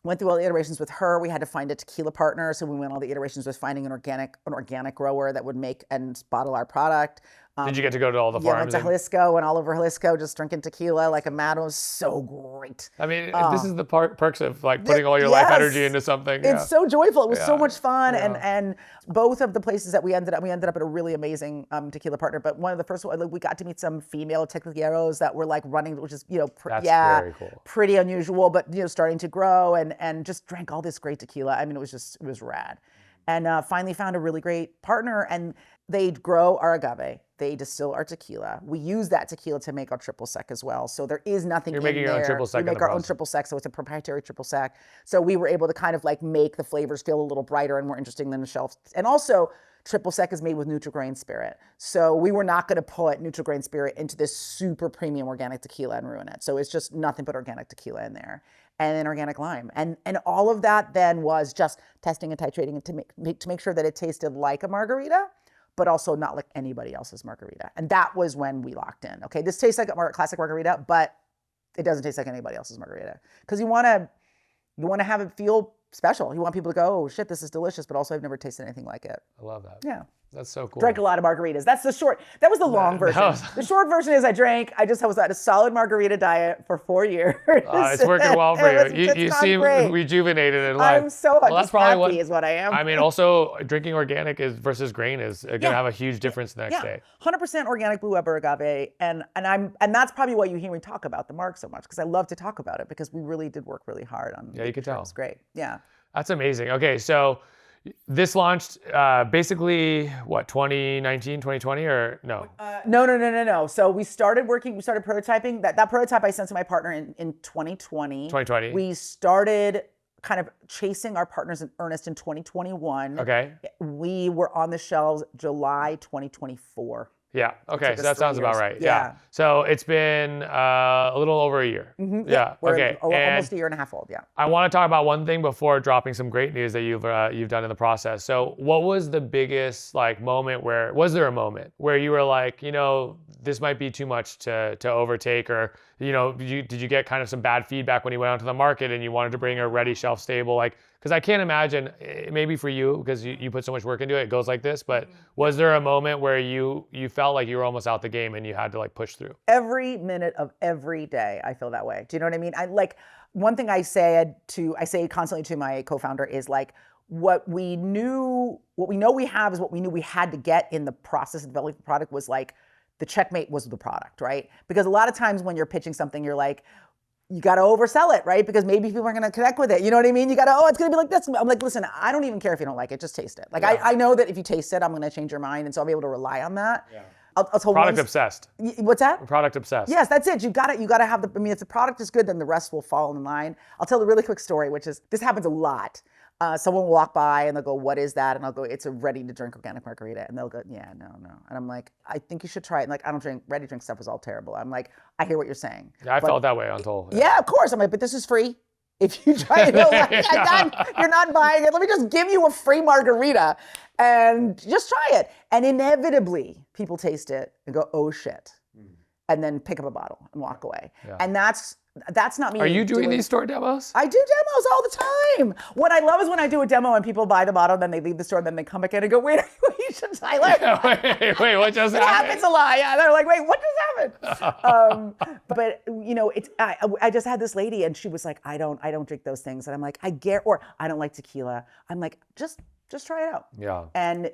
went through all the iterations with her. We had to find a tequila partner, so we went all the iterations with finding an organic grower that would make and bottle our product. Did you get to go to all the farms? Yeah, went to Jalisco and all over Jalisco, just drinking tequila like a mad. It was so great. I mean, this is the perks of putting all your life energy into something. It's so joyful. It was so much fun, and both of the places that we ended up at a really amazing tequila partner. But one of the first ones, we got to meet some female tequileros that were running, which is that's very cool, pretty unusual, but starting to grow, and just drank all this great tequila. I mean, it was rad. And finally found a really great partner, and they grow our agave. They distill our tequila. We use that tequila to make our triple sec as well. So there is nothing in there. You're making your own triple sec. We make our own triple sec, so it's a proprietary triple sec. So we were able to kind of make the flavors feel a little brighter and more interesting than the shelf. And also, triple sec is made with Nutri-Grain spirit. So we were not going to put Nutri-Grain spirit into this super premium organic tequila and ruin it. So it's just nothing but organic tequila in there. And then organic lime. And all of that then was just testing and titrating it to make sure that it tasted like a margarita, but also not like anybody else's margarita. And that was when we locked in. Okay, this tastes like a classic margarita, but it doesn't taste like anybody else's margarita. Because you want to have it feel special. You want people to go, oh shit, this is delicious, but also I've never tasted anything like it. I love that. Yeah. That's so cool. Drank a lot of margaritas. That's the short. That was the long version. The short version is I was at a solid margarita diet for 4 years. It's working well for you. You seem rejuvenated in life. I'm so happy is what I am. I mean, also drinking organic versus grain is going to have a huge difference the next day. 100% organic Blue Weber agave, and that's probably why you hear me talk about the mark so much, because I love to talk about it, because we really did work really hard on. Yeah, you could tell. It's great. Yeah. That's amazing. Okay, so this launched basically, 2019, 2020, or no? No. So we started prototyping. That prototype I sent to my partner in 2020. 2020. We started kind of chasing our partners in earnest in 2021. Okay. We were on the shelves July 2024. Yeah. Okay. took So us that 3 sounds about years. right. Yeah. So it's been a little over a year. Yeah. We're Okay. almost And a year and a half old. Yeah. I want to talk about one thing before dropping some great news that you've done in the process. So what was the biggest like moment where, was there a moment where you were like, you know, this might be too much to overtake, or, you know, did you get kind of some bad feedback when you went out to the market and you wanted to bring a ready shelf stable? Like, because I can't imagine, maybe for you, because you put so much work into it, it goes like this, but was there a moment where you felt like you were almost out the game and you had to like push through? Every minute of every day, I feel that way. Do you know what I mean? I like, one thing I say constantly to my co-founder is like, what we know we have is what we knew we had to get in the process of developing the product was like, the checkmate was the product, right? Because a lot of times when you're pitching something, you're like, you got to oversell it, right? Because maybe people are going to connect with it. You know what I mean? You got to, oh, it's going to be like this. I'm like, listen, I don't even care if you don't like it. Just taste it. Like, I know that if you taste it, I'm going to change your mind. And so I'll be able to rely on that. Yeah. I'll tell Product obsessed. What's that? Product obsessed. Yes, that's it. You got to have I mean, if the product is good, then the rest will fall in line. I'll tell a really quick story, which is, this happens a lot. Someone will walk by and they'll go, what is that? And I'll go, it's a ready to drink organic margarita. And they'll go, yeah, no. And I'm like, I think you should try it. And like, I don't drink, ready to drink stuff is all terrible. I'm like, I hear what you're saying. Yeah, I felt that way until. Yeah, of course. I'm like, but this is free. If you try it, you're not buying it. Let me just give you a free margarita and just try it. And inevitably, people taste it and go, oh shit. And then pick up a bottle and walk away. Yeah. And that's not me. Are you doing these store demos? I do demos all the time. What I love is when I do a demo and people buy the bottle, then they leave the store, and then they come back in and go, wait, are you Aisha Tyler? wait, what just happened? It happens a lot. Yeah, they're like, wait, what just happened? But you know, I just had this lady, and she was like, I don't drink those things, and I'm like, or I don't like tequila. I'm like, just try it out. Yeah. And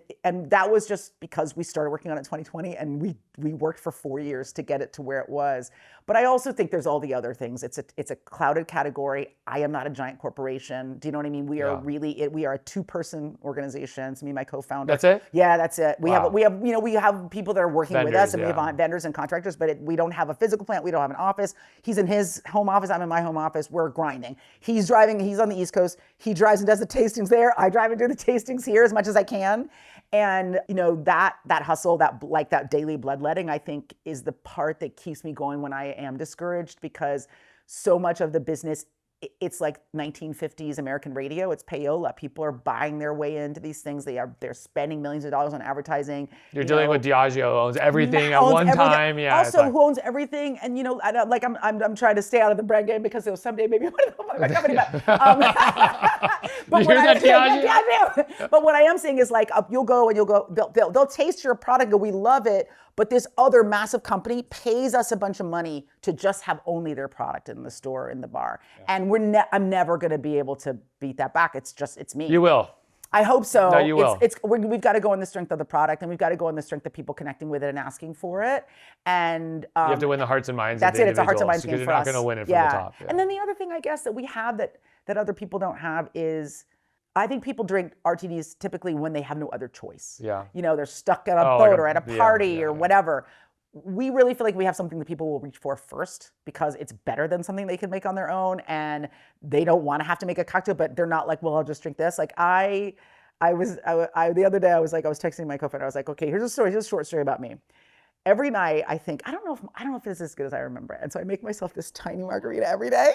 that was just because we started working on it in 2020, and we worked for 4 years to get it to where it was. But I also think there's all the other things. It's a clouded category. I am not a giant corporation. Do you know what I mean? We are we are a 2-person organization. It's me and my co-founder. That's it? Yeah, that's it. We have people that are working with us, and we have vendors and contractors, but we don't have a physical plant. We don't have an office. He's in his home office. I'm in my home office. We're grinding. He's driving. He's on the East Coast. He drives and does the tastings there. I drive and do the tastings here as much as I can. And you know, that hustle, that daily bloodletting, I think is the part that keeps me going when I am discouraged, because so much of the business, it's like 1950s American radio. It's payola. People are buying their way into these things. They're spending millions of dollars on advertising. You're dealing with Diageo, owns everything at one time. Yeah. Also, who owns everything? And you know, I'm trying to stay out of the brand game, because someday maybe I want to buy my company. But but what I am saying is like, you'll go, they'll taste your product and go, we love it. But this other massive company pays us a bunch of money to just have only their product in the store, in the bar. Yeah. And I'm never going to be able to beat that back. It's me. You will. I hope so. No, you will. We've got to go on the strength of the product, and we've got to go on the strength of people connecting with it and asking for it. And you have to win the hearts and minds. That's of the it. It's a hearts and minds game for us. You're not going to win it from the top. Yeah. And then the other thing I guess that we have that other people don't have is, I think people drink RTDs typically when they have no other choice. Yeah. You know, they're stuck at a boat or at a party or whatever. We really feel like we have something that people will reach for first, because it's better than something they can make on their own, and they don't want to have to make a cocktail, but they're not like, well, I'll just drink this. Like the other day I was texting my co-founder. I was like, okay, here's a short story about me. Every night I think, I don't know if it's as good as I remember it. And so I make myself this tiny margarita every day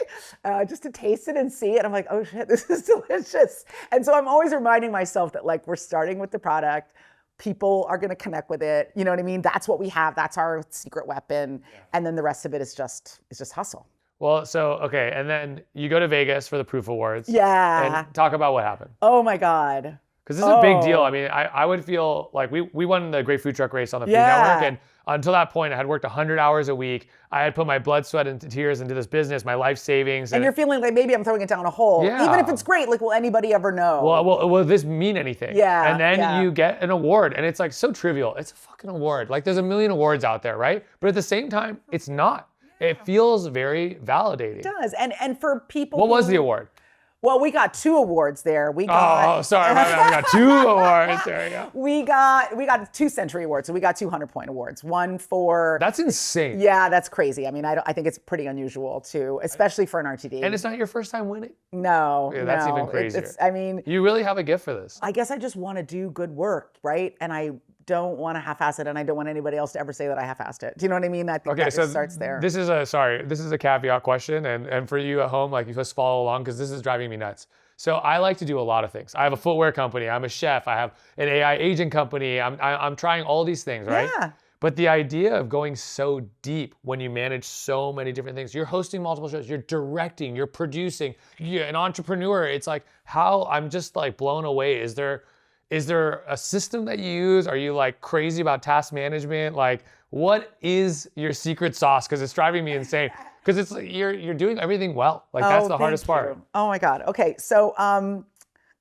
just to taste it and see it. I'm like, oh shit, this is delicious. And so I'm always reminding myself that like, we're starting with the product. People are going to connect with it. You know what I mean? That's what we have. That's our secret weapon. Yeah. And then the rest of it is just hustle. Well, so, okay. And then you go to Vegas for the Proof Awards. Yeah. And talk about what happened. Oh my God. Because this is a big deal. I mean, I would feel like we won the Great Food Truck Race on the Food Network. And until that point, I had worked 100 hours a week. I had put my blood, sweat, and tears into this business, my life savings. And you're feeling like maybe I'm throwing it down a hole. Yeah. Even if it's great, like, will anybody ever know? Well, will this mean anything? Yeah. And then you get an award, and it's like so trivial. It's a fucking award. Like, there's a million awards out there, right? But at the same time, it's not. It feels very validating. It does. And for people What was the award? Well, we got 2 awards there. We got. Oh, sorry. We got 2 awards. There you go. We got 2 Century Awards. So we got 2 100-point awards. One for. That's insane. Yeah, that's crazy. I mean, I think it's pretty unusual too, especially for an RTD. And it's not your first time winning? No. Yeah, that's even crazier. I mean. You really have a gift for this. I guess I just want to do good work, right? And don't want to half-ass it, and I don't want anybody else to ever say that I half-assed it. Do you know what I mean? I think Okay, that so just starts there. this is a caveat question, and for you at home, like you just follow along because this is driving me nuts. So I like to do a lot of things. I have a footwear company. I'm a chef. I have an AI agent company. I'm trying all these things, right? Yeah. But the idea of going so deep when you manage so many different things, you're hosting multiple shows, you're directing, you're producing, you're an entrepreneur. It's like how I'm just like blown away. Is there a system that you use? Are you like crazy about task management? Like, what is your secret sauce? Because it's driving me insane. Because it's like you're doing everything well. Like that's the hardest part. Oh my God. Okay, so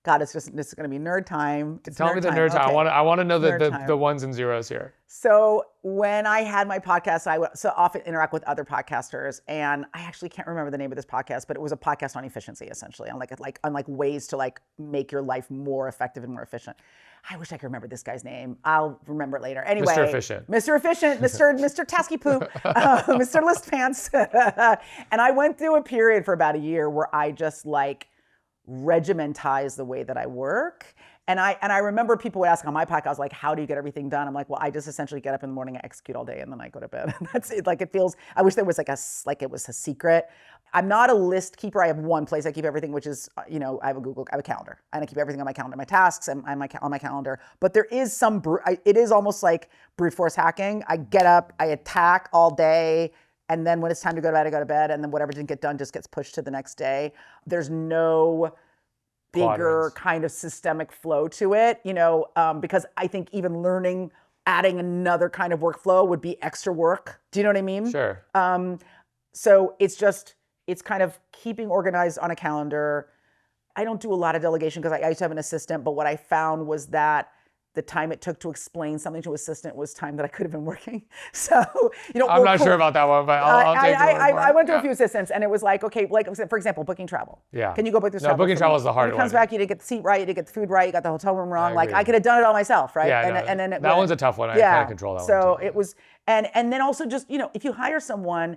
God, this is going to be nerd time. Tell me the nerd time. Okay. I want to know Nerd the ones and zeros here. So when I had my podcast, I would so often interact with other podcasters, and I actually can't remember the name of this podcast, but it was a podcast on efficiency, essentially, on like ways to like make your life more effective and more efficient. I wish I could remember this guy's name. I'll remember it later. Anyway, Mr. Efficient, Mr. Tasky Poo, Mr. List Pants, and I went through a period for about a year where I just like regimentized the way that I work. And I remember people would ask on my podcast, like, how do you get everything done? I'm like, well, I just essentially get up in the morning, I execute all day, and then I go to bed. That's it. Like, it feels, I wish there was like it was a secret. I'm not a list keeper. I have one place I keep everything, which is, I have a calendar, and I keep everything on my calendar, my tasks and on my calendar. But there is it is almost like brute force hacking. I get up, I attack all day, and then when it's time to go to bed, I go to bed, and then whatever didn't get done just gets pushed to the next day. There's no bigger kind of systemic flow to it, because I think even adding another kind of workflow would be extra work. Do you know what I mean? Sure. So it's kind of keeping organized on a calendar. I don't do a lot of delegation because I used to have an assistant, but what I found was that the time it took to explain something to an assistant was time that I could have been working. So, I'm not sure about that one, but I'll take it. I went to a few assistants, and it was like, okay, like for example, booking travel. Yeah. Can you go book this travel? No, booking travel is the hard one. When it comes back, you didn't get the seat right, you didn't get the food right, you got the hotel room wrong. Like I could have done it all myself, right? Yeah, and then that one's a tough one. I kind of control that one. So it was, and then also just, if you hire someone,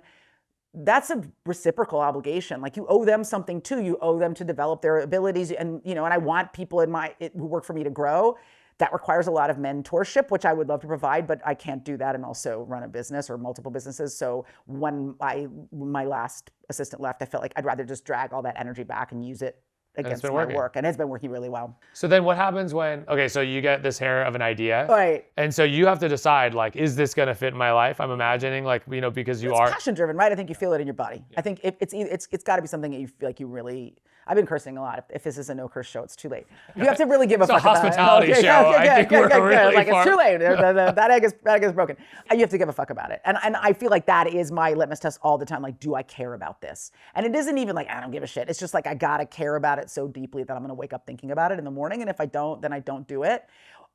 that's a reciprocal obligation. Like you owe them something too. You owe them to develop their abilities, and and I want people who work for me to grow. That requires a lot of mentorship, which I would love to provide, but I can't do that and also run a business or multiple businesses. So when my last assistant left, I felt like I'd rather just drag all that energy back and use it against my work. And it's been working really well. So then what happens so you get this hair of an idea. Right. And so you have to decide, like, is this going to fit in my life? I'm imagining, like, because it's passion driven, right? I think you feel it in your body. Yeah. I think it's got to be something that you feel like you really. I've been cursing a lot. If this is a no curse show, it's too late. You have to really give a fuck about it. It's a hospitality show. I think we're really like far. It's too late. That egg is broken. You have to give a fuck about it. And I feel like that is my litmus test all the time. Like, do I care about this? And it isn't even like I don't give a shit. It's just like I gotta care about it so deeply that I'm gonna wake up thinking about it in the morning. And if I don't, then I don't do it.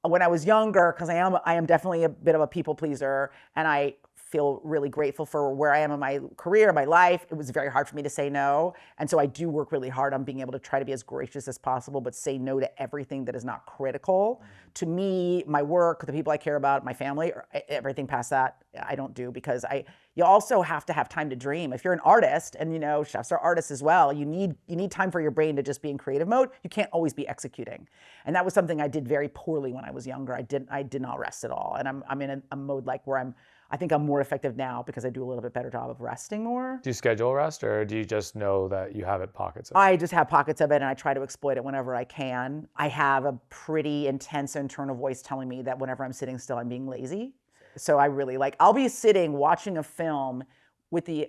When I was younger, because I am definitely a bit of a people pleaser, and I feel really grateful for where I am in my career, my life. It was very hard for me to say no. And so I do work really hard on being able to try to be as gracious as possible, but say no to everything that is not critical to me, my work, the people I care about, my family, or everything past that, I don't do, because you also have to have time to dream. If you're an artist, and chefs are artists as well, you need time for your brain to just be in creative mode. You can't always be executing. And that was something I did very poorly when I was younger. I did not rest at all. And I'm in a mode like where I think I'm more effective now because I do a little bit better job of resting more. Do you schedule rest, or do you just know that you have pockets of it? I just have pockets of it, and I try to exploit it whenever I can. I have a pretty intense internal voice telling me that whenever I'm sitting still, I'm being lazy. So I really I'll be sitting watching a film with the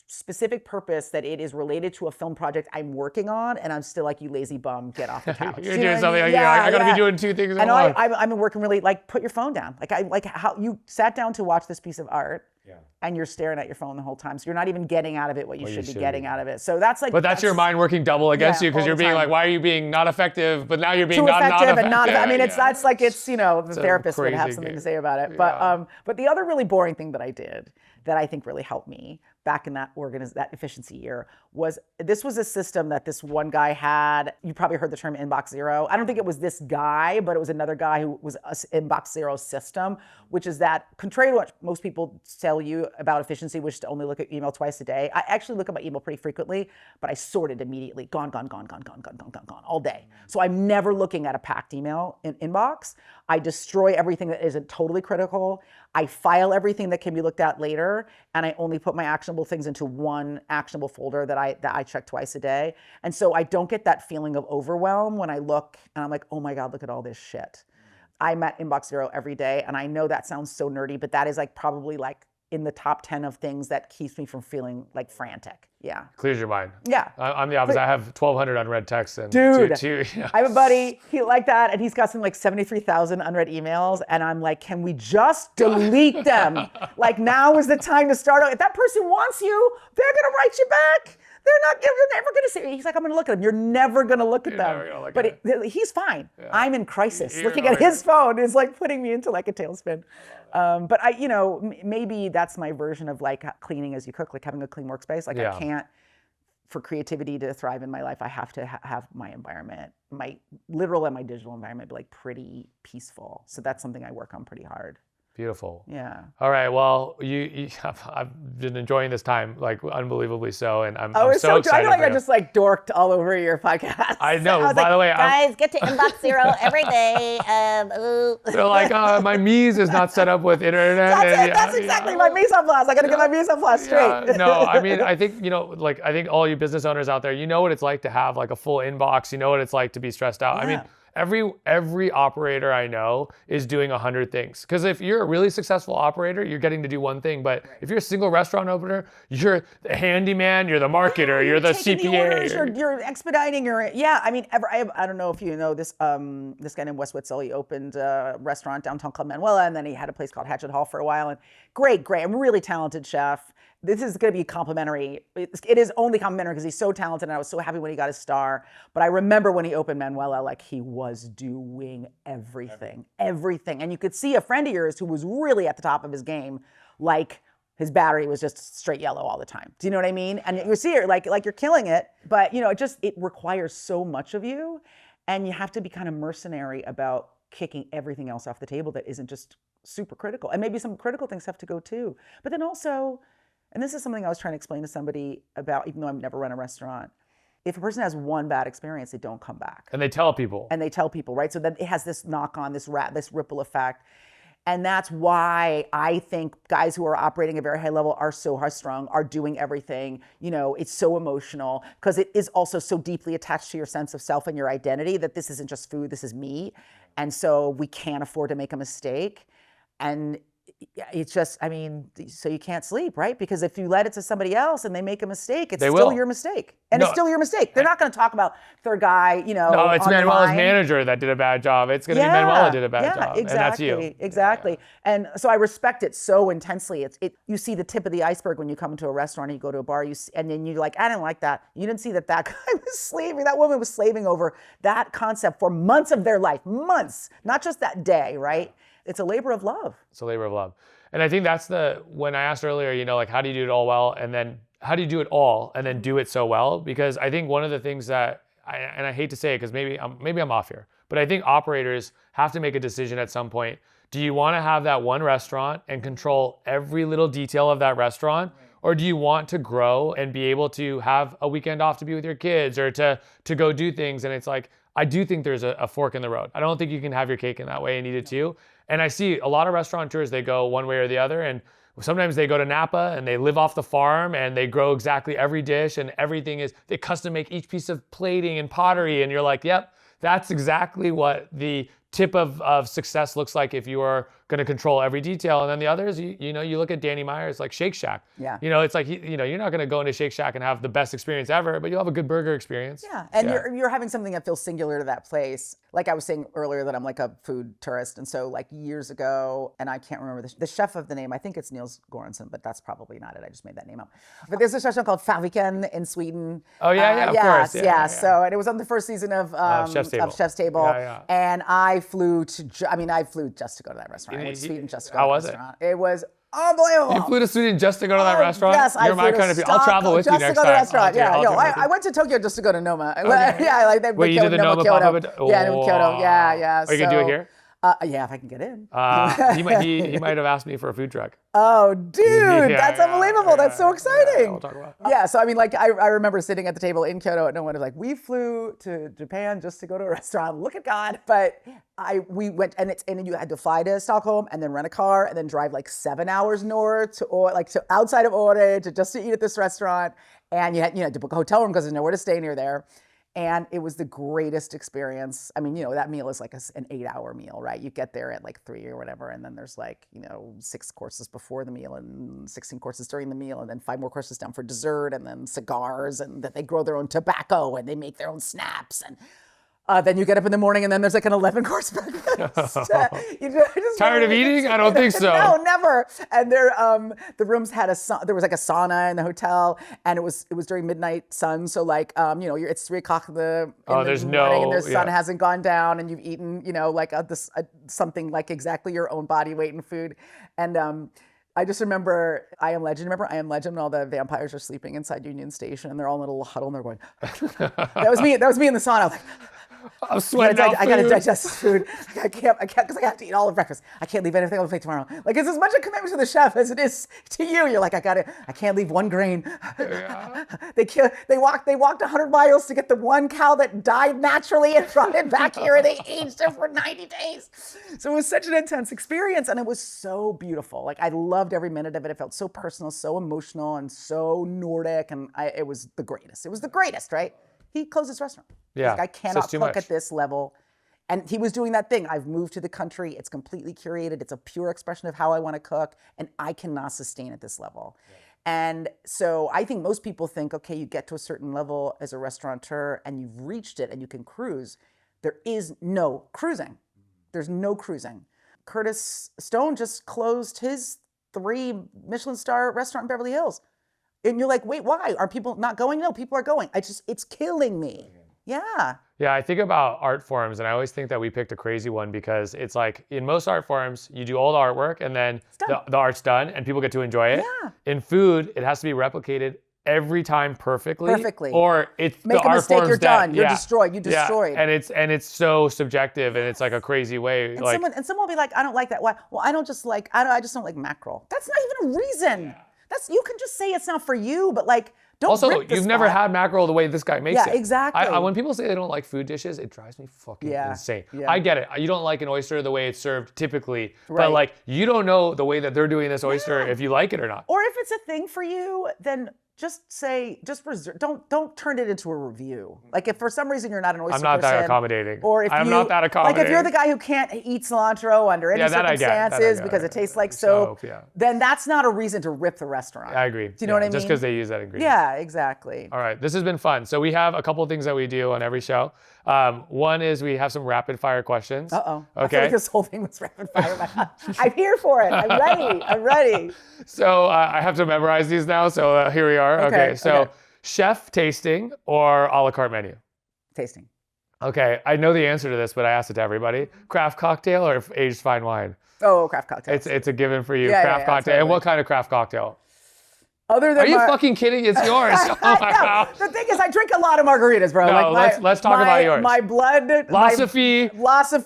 specific purpose that it is related to a film project I'm working on, and I'm still like, you lazy bum, get off the couch. You're doing something like, I gotta be doing two things at once. I've been working really, put your phone down. Like how you sat down to watch this piece of art, and you're staring at your phone the whole time. So you're not even getting out of it what you should be getting out of it. So that's like. But that's your mind working double against you, because you're being like, why are you being not effective? But now you're being not effective. And not. I mean, that's like the therapist would have something to say about it. But the other really boring thing that I did that I think really helped me back in that efficiency year was a system that this one guy had. You probably heard the term inbox zero. I don't think it was this guy, but it was another guy who was an inbox zero system, which is that, contrary to what most people tell you about efficiency, which is to only look at email twice a day. I actually look at my email pretty frequently, but I sort it immediately. Gone all day. So I'm never looking at a packed email inbox. I destroy everything that isn't totally critical. I file everything that can be looked at later, and I only put my actionable things into one actionable folder that I check twice a day. And so I don't get that feeling of overwhelm when I look and I'm like, oh my God, look at all this shit. I'm at inbox zero every day, and I know that sounds so nerdy, but that is like probably like in the top 10 of things that keeps me from feeling like frantic. Yeah. Clears your mind. Yeah. I'm the opposite. I have 1,200 unread texts and dude, yeah. I have a buddy, he like that, and he's got some like 73,000 unread emails, and I'm like, can we just delete them? Like, now is the time to start. If that person wants you, they're gonna write you back. You're never gonna say. He's like, I'm gonna look at them. You're never gonna look at them. But he's fine. Yeah. I'm in crisis. Looking at his phone is like putting me into like a tailspin. But maybe that's my version of like cleaning as you cook, like having a clean workspace. Like I can't, for creativity to thrive in my life, I have to have my environment, my literal and my digital environment, be like pretty peaceful. So that's something I work on pretty hard. Beautiful. Yeah. All right. Well, I've been enjoying this time, like unbelievably so, and I'm so excited. I feel like I just like dorked all over your podcast. I know. By the way, guys, get to inbox zero every day. They're like, my Mies is not set up with internet. That's exactly my mise en place. I got to get my mise en place straight. No, I mean, I think I think all you business owners out there, you know what it's like to have like a full inbox. You know what it's like to be stressed out. Yeah. I mean. Every operator I know is doing 100 things. Because if you're a really successful operator, you're getting to do one thing. But if you're a single restaurant opener, you're the handyman, you're the marketer, you're the CPA. The orders, you're expediting. I mean, I don't know if you know this. This guy named Wes Witzel. He opened a restaurant downtown called Manuela, and then he had a place called Hatchet Hall for a while. And great, a really talented chef. This is going to be complimentary. It is only complimentary because he's so talented, and I was so happy when he got his star. But I remember when he opened Manuela, like he was doing everything. And you could see a friend of yours who was really at the top of his game, like his battery was just straight yellow all the time. Do you know what I mean? And you see it like you're killing it, but it requires so much of you, and you have to be kind of mercenary about kicking everything else off the table that isn't just super critical. And maybe some critical things have to go too. But then also, and this is something I was trying to explain to somebody about, even though I've never run a restaurant. If a person has one bad experience, they don't come back. And they tell people. Right? So that it has this knock-on, this ripple effect. And that's why I think guys who are operating at a very high level are so high-strung, are doing everything. It's so emotional because it is also so deeply attached to your sense of self and your identity that this isn't just food, this is me. And so we can't afford to make a mistake. And it's just, so you can't sleep, right? Because if you let it to somebody else and they make a mistake, it's still your mistake. And it's still your mistake. They're not going to talk about their guy, No, it's Manuela's manager that did a bad job. It's going to be Manuela did a bad job. Exactly, and that's you. Exactly. Yeah. And so I respect it so intensely. You see the tip of the iceberg when you come into a restaurant and you go to a bar, and then you're like, I didn't like that. You didn't see that guy was slaving, that woman was slaving over that concept for months of their life. Months, not just that day, right? It's a labor of love. It's a labor of love. And I think that's when I asked earlier, like, how do you do it all well? And then how do you do it all and then do it so well? Because I think one of the things that, and I hate to say it because maybe I'm off here, but I think operators have to make a decision at some point. Do you want to have that one restaurant and control every little detail of that restaurant? Or do you want to grow and be able to have a weekend off to be with your kids or to go do things? And it's like, I do think there's a fork in the road. I don't think you can have your cake in that way and eat it too. And I see a lot of restaurateurs, they go one way or the other. And sometimes they go to Napa and they live off the farm and they grow exactly every dish and everything they custom make each piece of plating and pottery. And you're like, yep, that's exactly what the tip of success looks like if you are going to control every detail. And then the others, you look at Danny Meyer's like Shake Shack. Yeah. It's like, you're not going to go into Shake Shack and have the best experience ever, but you'll have a good burger experience. Yeah. And you're having something that feels singular to that place. Like I was saying earlier that I'm like a food tourist. And so like years ago, and I can't remember the chef of the name, I think it's Niels Goransson, but that's probably not it. I just made that name up. But there's a restaurant called Farviken in Sweden. Oh yeah, of course. Yeah. So, and it was on the first season of Chef's Table. Yeah. And I flew just to go to that restaurant. I went to Sweden just to go to that restaurant. It was unbelievable. You flew to Sweden just to go to that restaurant? Yes, You're my kind of people. I'll travel with you next time. Just to go to the restaurant. I went to Tokyo just to go to Noma. Okay. Yeah, like Wait, you did the Noma Kyoto. pop-up? Yeah, Kyoto. Yeah. Are you gonna do it here? Yeah, if I can get in. He might have asked me for a food truck. Oh, dude, that's unbelievable. That's so exciting. Yeah, we'll talk about it. Yeah, so I mean, like, I remember sitting at the table in Kyoto and no one was like, we flew to Japan just to go to a restaurant. Look at God. But we went, and you had to fly to Stockholm and then rent a car and then drive like 7 hours north to outside of Ore just to eat at this restaurant. And you had to book a hotel room because there's nowhere to stay near there. And it was the greatest experience. I mean, that meal is like an 8-hour meal, right? You get there at like 3 or whatever, and then there's like, 6 courses before the meal and 16 courses during the meal, and then 5 more courses down for dessert, and then cigars, and that they grow their own tobacco, and they make their own snaps, and then you get up in the morning, and then there's like an 11-course breakfast. Tired of eating? I don't think so. No, never. And the rooms had there was like a sauna in the hotel, and it was during midnight sun. So like, it's 3 o'clock in the morning, and the sun hasn't gone down, and you've eaten, like something like exactly your own body weight in food, and I just remember I Am Legend. Remember I Am Legend? And all the vampires are sleeping inside Union Station, and they're all in a little huddle, and they're going. That was me. That was me in the sauna. I was like. I'm sweating out food. I gotta digest this food. I can't because I have to eat all of breakfast. I can't leave anything on the plate tomorrow. Like, it's as much a commitment to the chef as it is to you. You're like, I can't leave one grain. Yeah. They walked 100 miles to get the one cow that died naturally and brought it back here, and they aged it for 90 days. So it was such an intense experience, and it was so beautiful. Like, I loved every minute of it. It felt so personal, so emotional, and so Nordic, and it was the greatest. It was the greatest, right? He closed his restaurant. Yeah, I cannot cook at this level. And he was doing that thing. I've moved to the country. It's completely curated. It's a pure expression of how I want to cook. And I cannot sustain at this level. Yeah. And so I think most people think, okay, you get to a certain level as a restaurateur and you've reached it and you can cruise. There is no cruising. There's no cruising. Curtis Stone just closed his 3 Michelin star restaurant in Beverly Hills. And you're like, wait, why? Are people not going? No, people are going. It's killing me. Yeah. Yeah, I think about art forms, and I always think that we picked a crazy one because it's like in most art forms, you do all the artwork and then the art's done and people get to enjoy it. Yeah. In food, it has to be replicated every time perfectly. Or it's make the a art mistake, form's you're done. dead. You're destroyed. You destroyed. Yeah. And it's so subjective, and it's like a crazy way. And someone will be like, I don't like that. Why? Well, I just don't like mackerel. That's not even a reason. Yeah. You can just say it's not for you, but like, don't also, rip the you've spot. never had mackerel the way this guy makes it. Yeah, exactly. When people say they don't like food dishes, it drives me fucking insane. Yeah. I get it. You don't like an oyster the way it's served typically, right. But like, you don't know the way that they're doing this oyster if you like it or not. Or if it's a thing for you, then just reserve. Don't turn it into a review. Like, if for some reason you're not an oyster person. I'm not that accommodating. Or if I'm not that accommodating. Like, if you're the guy who can't eat cilantro under any circumstances because it tastes like soap, then that's not a reason to rip the restaurant. I agree. Do you know what I mean? Just because they use that ingredient. Yeah, exactly. All right, this has been fun. So we have a couple of things that we do on every show. One is we have some rapid fire questions. Uh-oh. Okay. I feel like this whole thing was rapid fire. I'm here for it. I'm ready. So I have to memorize these now. So here we are. Okay. So chef tasting or a la carte menu? Tasting. Okay. I know the answer to this, but I asked it to everybody. Craft cocktail or aged fine wine? Oh, craft cocktail. It's a given for you. Yeah, craft cocktail. Totally. And what kind of craft cocktail? Other than Are you fucking kidding? It's yours. Oh my God. The thing is, I drink a lot of margaritas, bro. No, let's talk about yours. My blood. Losoph.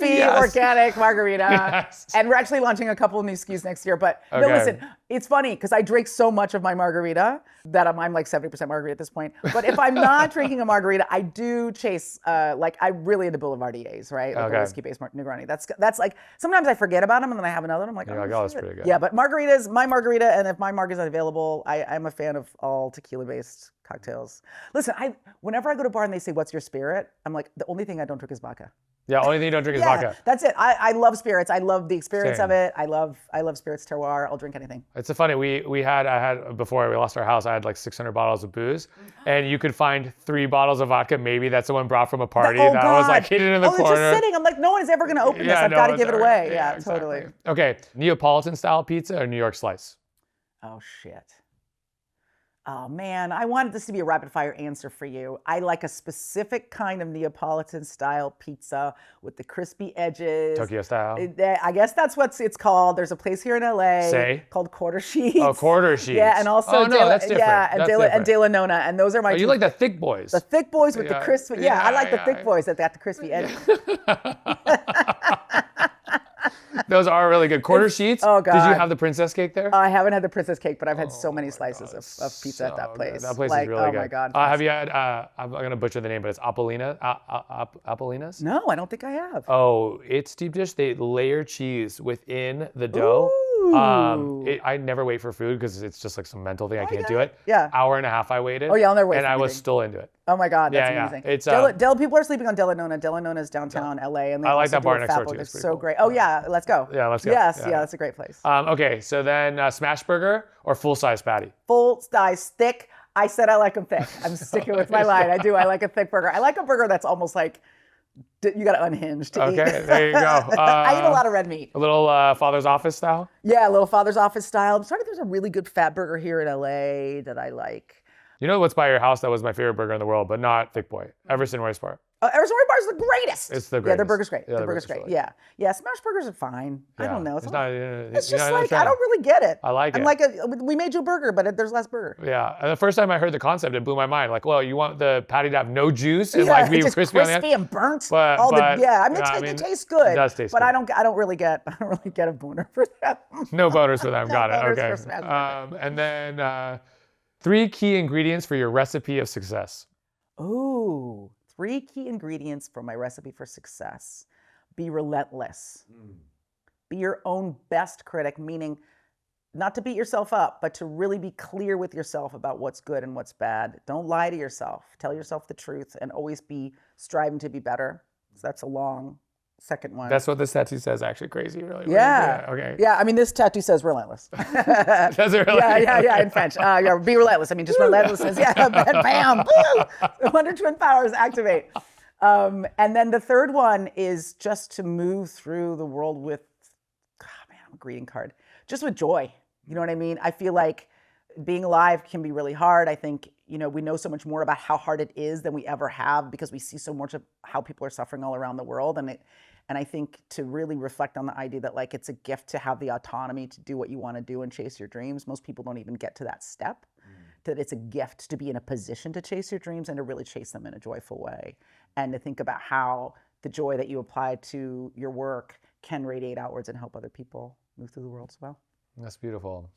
Yes. Organic margarita. Yes. And we're actually launching a couple of new SKUs next year. But no, listen, it's funny because I drink so much of my margarita that I'm like 70% margarita at this point. But if I'm not drinking a margarita, I do chase, I'm really into Boulevardiers, right? Like a whiskey-based Negroni. That's like, sometimes I forget about them and then I have another one. I'm like, oh, that's pretty good. Yeah, but margaritas, my margarita, and if my margarita's not available, I'm a fan of all tequila-based cocktails. Listen, whenever I go to a bar and they say, what's your spirit? I'm like, the only thing I don't drink is vodka. Yeah, only thing you don't drink is vodka. That's it. I love spirits. I love the experience of it. I love spirits terroir. I'll drink anything. It's a funny. I had before we lost our house. I had like 600 bottles of booze, and you could find 3 bottles of vodka maybe that someone brought from a party that was like hidden in the corner. It's just sitting. I'm like, no one is ever going to open this. I've got to give it away. Yeah, exactly. Totally. Okay, Neapolitan style pizza or New York slice? Oh shit. Oh man, I wanted this to be a rapid fire answer for you. I like a specific kind of Neapolitan style pizza with the crispy edges. Tokyo style. I guess that's what it's called. There's a place here in LA called Quarter Sheets. Oh, Quarter Sheets. Yeah, and also that's different. Yeah, and De La Nonna, and those are my. You like the thick boys. The thick boys with the crispy. Yeah, I like the thick boys that got the crispy edges. Those are really good. Quarter sheets. Oh, God. Did you have the princess cake there? I haven't had the princess cake, but I've had so many slices of pizza at that So place. good. That place like, is really good. Oh my God. Have you had? I'm gonna butcher the name, but it's Apollina's. No, I don't think I have. Oh, it's deep dish. They layer cheese within the dough. Ooh. I never wait for food because it's just like some mental thing. I can't get do it. it. Yeah. Hour and a half I waited. Oh, yeah, I'll never wait And for I was anything. still into it. Oh my God, that's Yeah, amazing. it's, People are sleeping on Della Nonna. Della Nonna is downtown LA, and they I like also that bar do a next door, fab too. one. It's It's pretty so cool. great. Oh yeah, let's go. Yeah, let's go. Yes, Yeah. yeah, that's a great place. Okay, so then smash burger or full size patty? Full size thick. I said I like them thick. I'm sticking with my line. I do. I like a thick burger. I like a burger that's almost like you got to unhinge to eat. Okay, there you go. I eat a lot of red meat. A little father's office style. Yeah, a little Father's Office style. I'm sorry, there's a really good fat burger here in LA that I like. You know what's by your house that was my favorite burger in the world, but not Thick Boy. Everson Royce Bar. Arizona Bar is the greatest. It's the Yeah, greatest. their burger's great. Yeah, Their burger's great. Yeah. Yeah, smash burgers are fine. I don't know. It's just like, I don't really get it. I like I'm it. like, we made you a burger, but there's less burger. Yeah, and the first time I heard the concept, it blew my mind. Like, well, you want the patty to have no juice and Yeah, like be just crispy on the end? and burnt. But- yeah, I yeah, mean, it tastes good. it does taste but good. I don't really get a boner for that. No boners for them. Got No boners it. for Okay. smash burger. And then 3 key ingredients for your recipe of success. Ooh, 3 key ingredients for my recipe for success. Be relentless. Be your own best critic, meaning not to beat yourself up, but to really be clear with yourself about what's good and what's bad. Don't lie to yourself. Tell yourself the truth and always be striving to be better. So that's a long second one. That's what this tattoo says. Actually, crazy. Really. Yeah. Okay. Yeah, I mean, this tattoo says relentless. Does it really? Yeah, in French. Yeah, be relentless. I mean, just relentlessness. Yeah, bam, boom. Wonder Twin powers activate. And then the third one is just to move through the world with, man, I'm a greeting card. Just with joy. You know what I mean? I feel like being alive can be really hard. I think, we know so much more about how hard it is than we ever have because we see so much of how people are suffering all around the world. And I think to really reflect on the idea that like it's a gift to have the autonomy to do what you want to do and chase your dreams. Most people don't even get to that step. That it's a gift to be in a position to chase your dreams and to really chase them in a joyful way. And to think about how the joy that you apply to your work can radiate outwards and help other people move through the world as well. That's beautiful.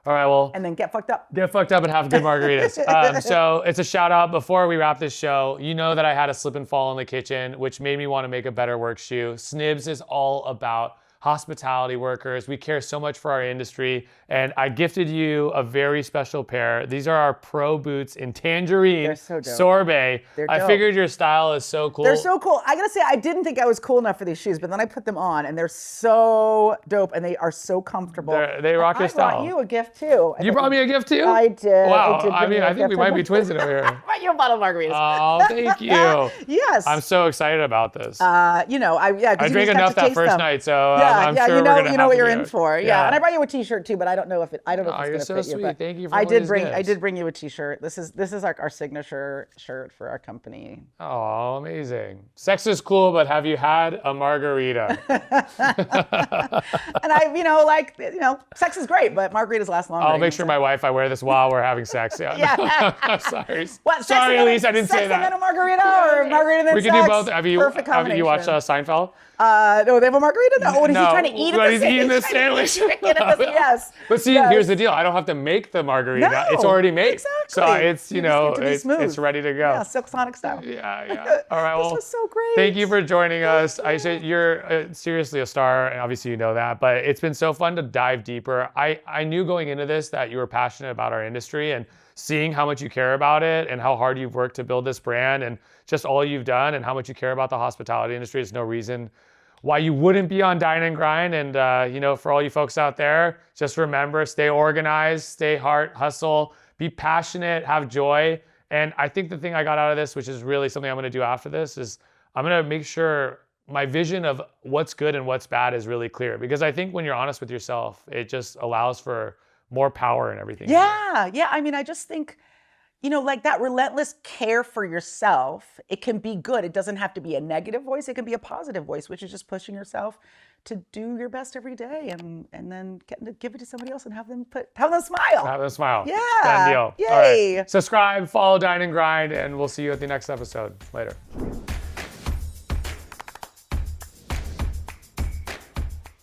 All right, well. And then get fucked up. Get fucked up and have good margaritas. So it's a shout out. Before we wrap this show, you know that I had a slip and fall in the kitchen, which made me want to make a better work shoe. Snibs is all about hospitality workers. We care so much for our industry. And I gifted you a very special pair. These are our pro boots in tangerine They're so dope. sorbet. They're I dope. figured your style is so cool. They're so cool. I gotta say, I didn't think I was cool enough for these shoes, but then I put them on and they're so dope and they are so comfortable. They rock your I style. brought you a gift too. You brought me a gift too? I did. Wow. I I mean, I think we might be twins over here. I brought you a bottle of margaritas. Oh, thank you. Yes. I'm so excited about this. I drank enough that first night, so I'm sure we're gonna you know what you're have in to for. do it. Yeah. And I brought you a T-shirt too, but I don't know if you're it's so gonna fit sweet. you. But Thank you for I all did these bring gifts. you a T-shirt. This is like our signature shirt for our company. Oh, amazing. Sex is cool, but have you had a margarita? And sex is great, but margaritas last longer. I'll make sure I wear this while we're having sex. Yeah. Yeah. Sorry. What, Sorry, Elise, I didn't say sex and then that. a margarita or margarita and then We sex? can do both. Have you watched combination. Seinfeld? No, they have a margarita? No, what is he No, trying to eat but at he's the eating the sandwich? sandwich. Yes. But see, Yes. here's the deal. I don't have to make the margarita. No, It's already made. exactly. So it's, You just get to be smooth. it's ready to go. Yeah, Silk Sonic style. Yeah. All right, well, This was so great. thank you for joining us. Aisha, you're seriously a star, and obviously you know that, but it's been so fun to dive deeper. I knew going into this that you were passionate about our industry, and seeing how much you care about it and how hard you've worked to build this brand and just all you've done and how much you care about the hospitality industry is no reason why you wouldn't be on Dine and Grind. And, for all you folks out there, just remember, stay organized, stay hustle, be passionate, have joy. And I think the thing I got out of this, which is really something I'm going to do after this, is I'm going to make sure my vision of what's good and what's bad is really clear. Because I think when you're honest with yourself, it just allows for more power in everything. Yeah. I mean, I just think, like that relentless care for yourself, it can be good. It doesn't have to be a negative voice. It can be a positive voice, which is just pushing yourself to do your best every day and then getting to give it to somebody else and have them smile. Have them smile. Yeah. Done deal. Yay. All right. Subscribe, follow Dine and Grind, and we'll see you at the next episode. Later.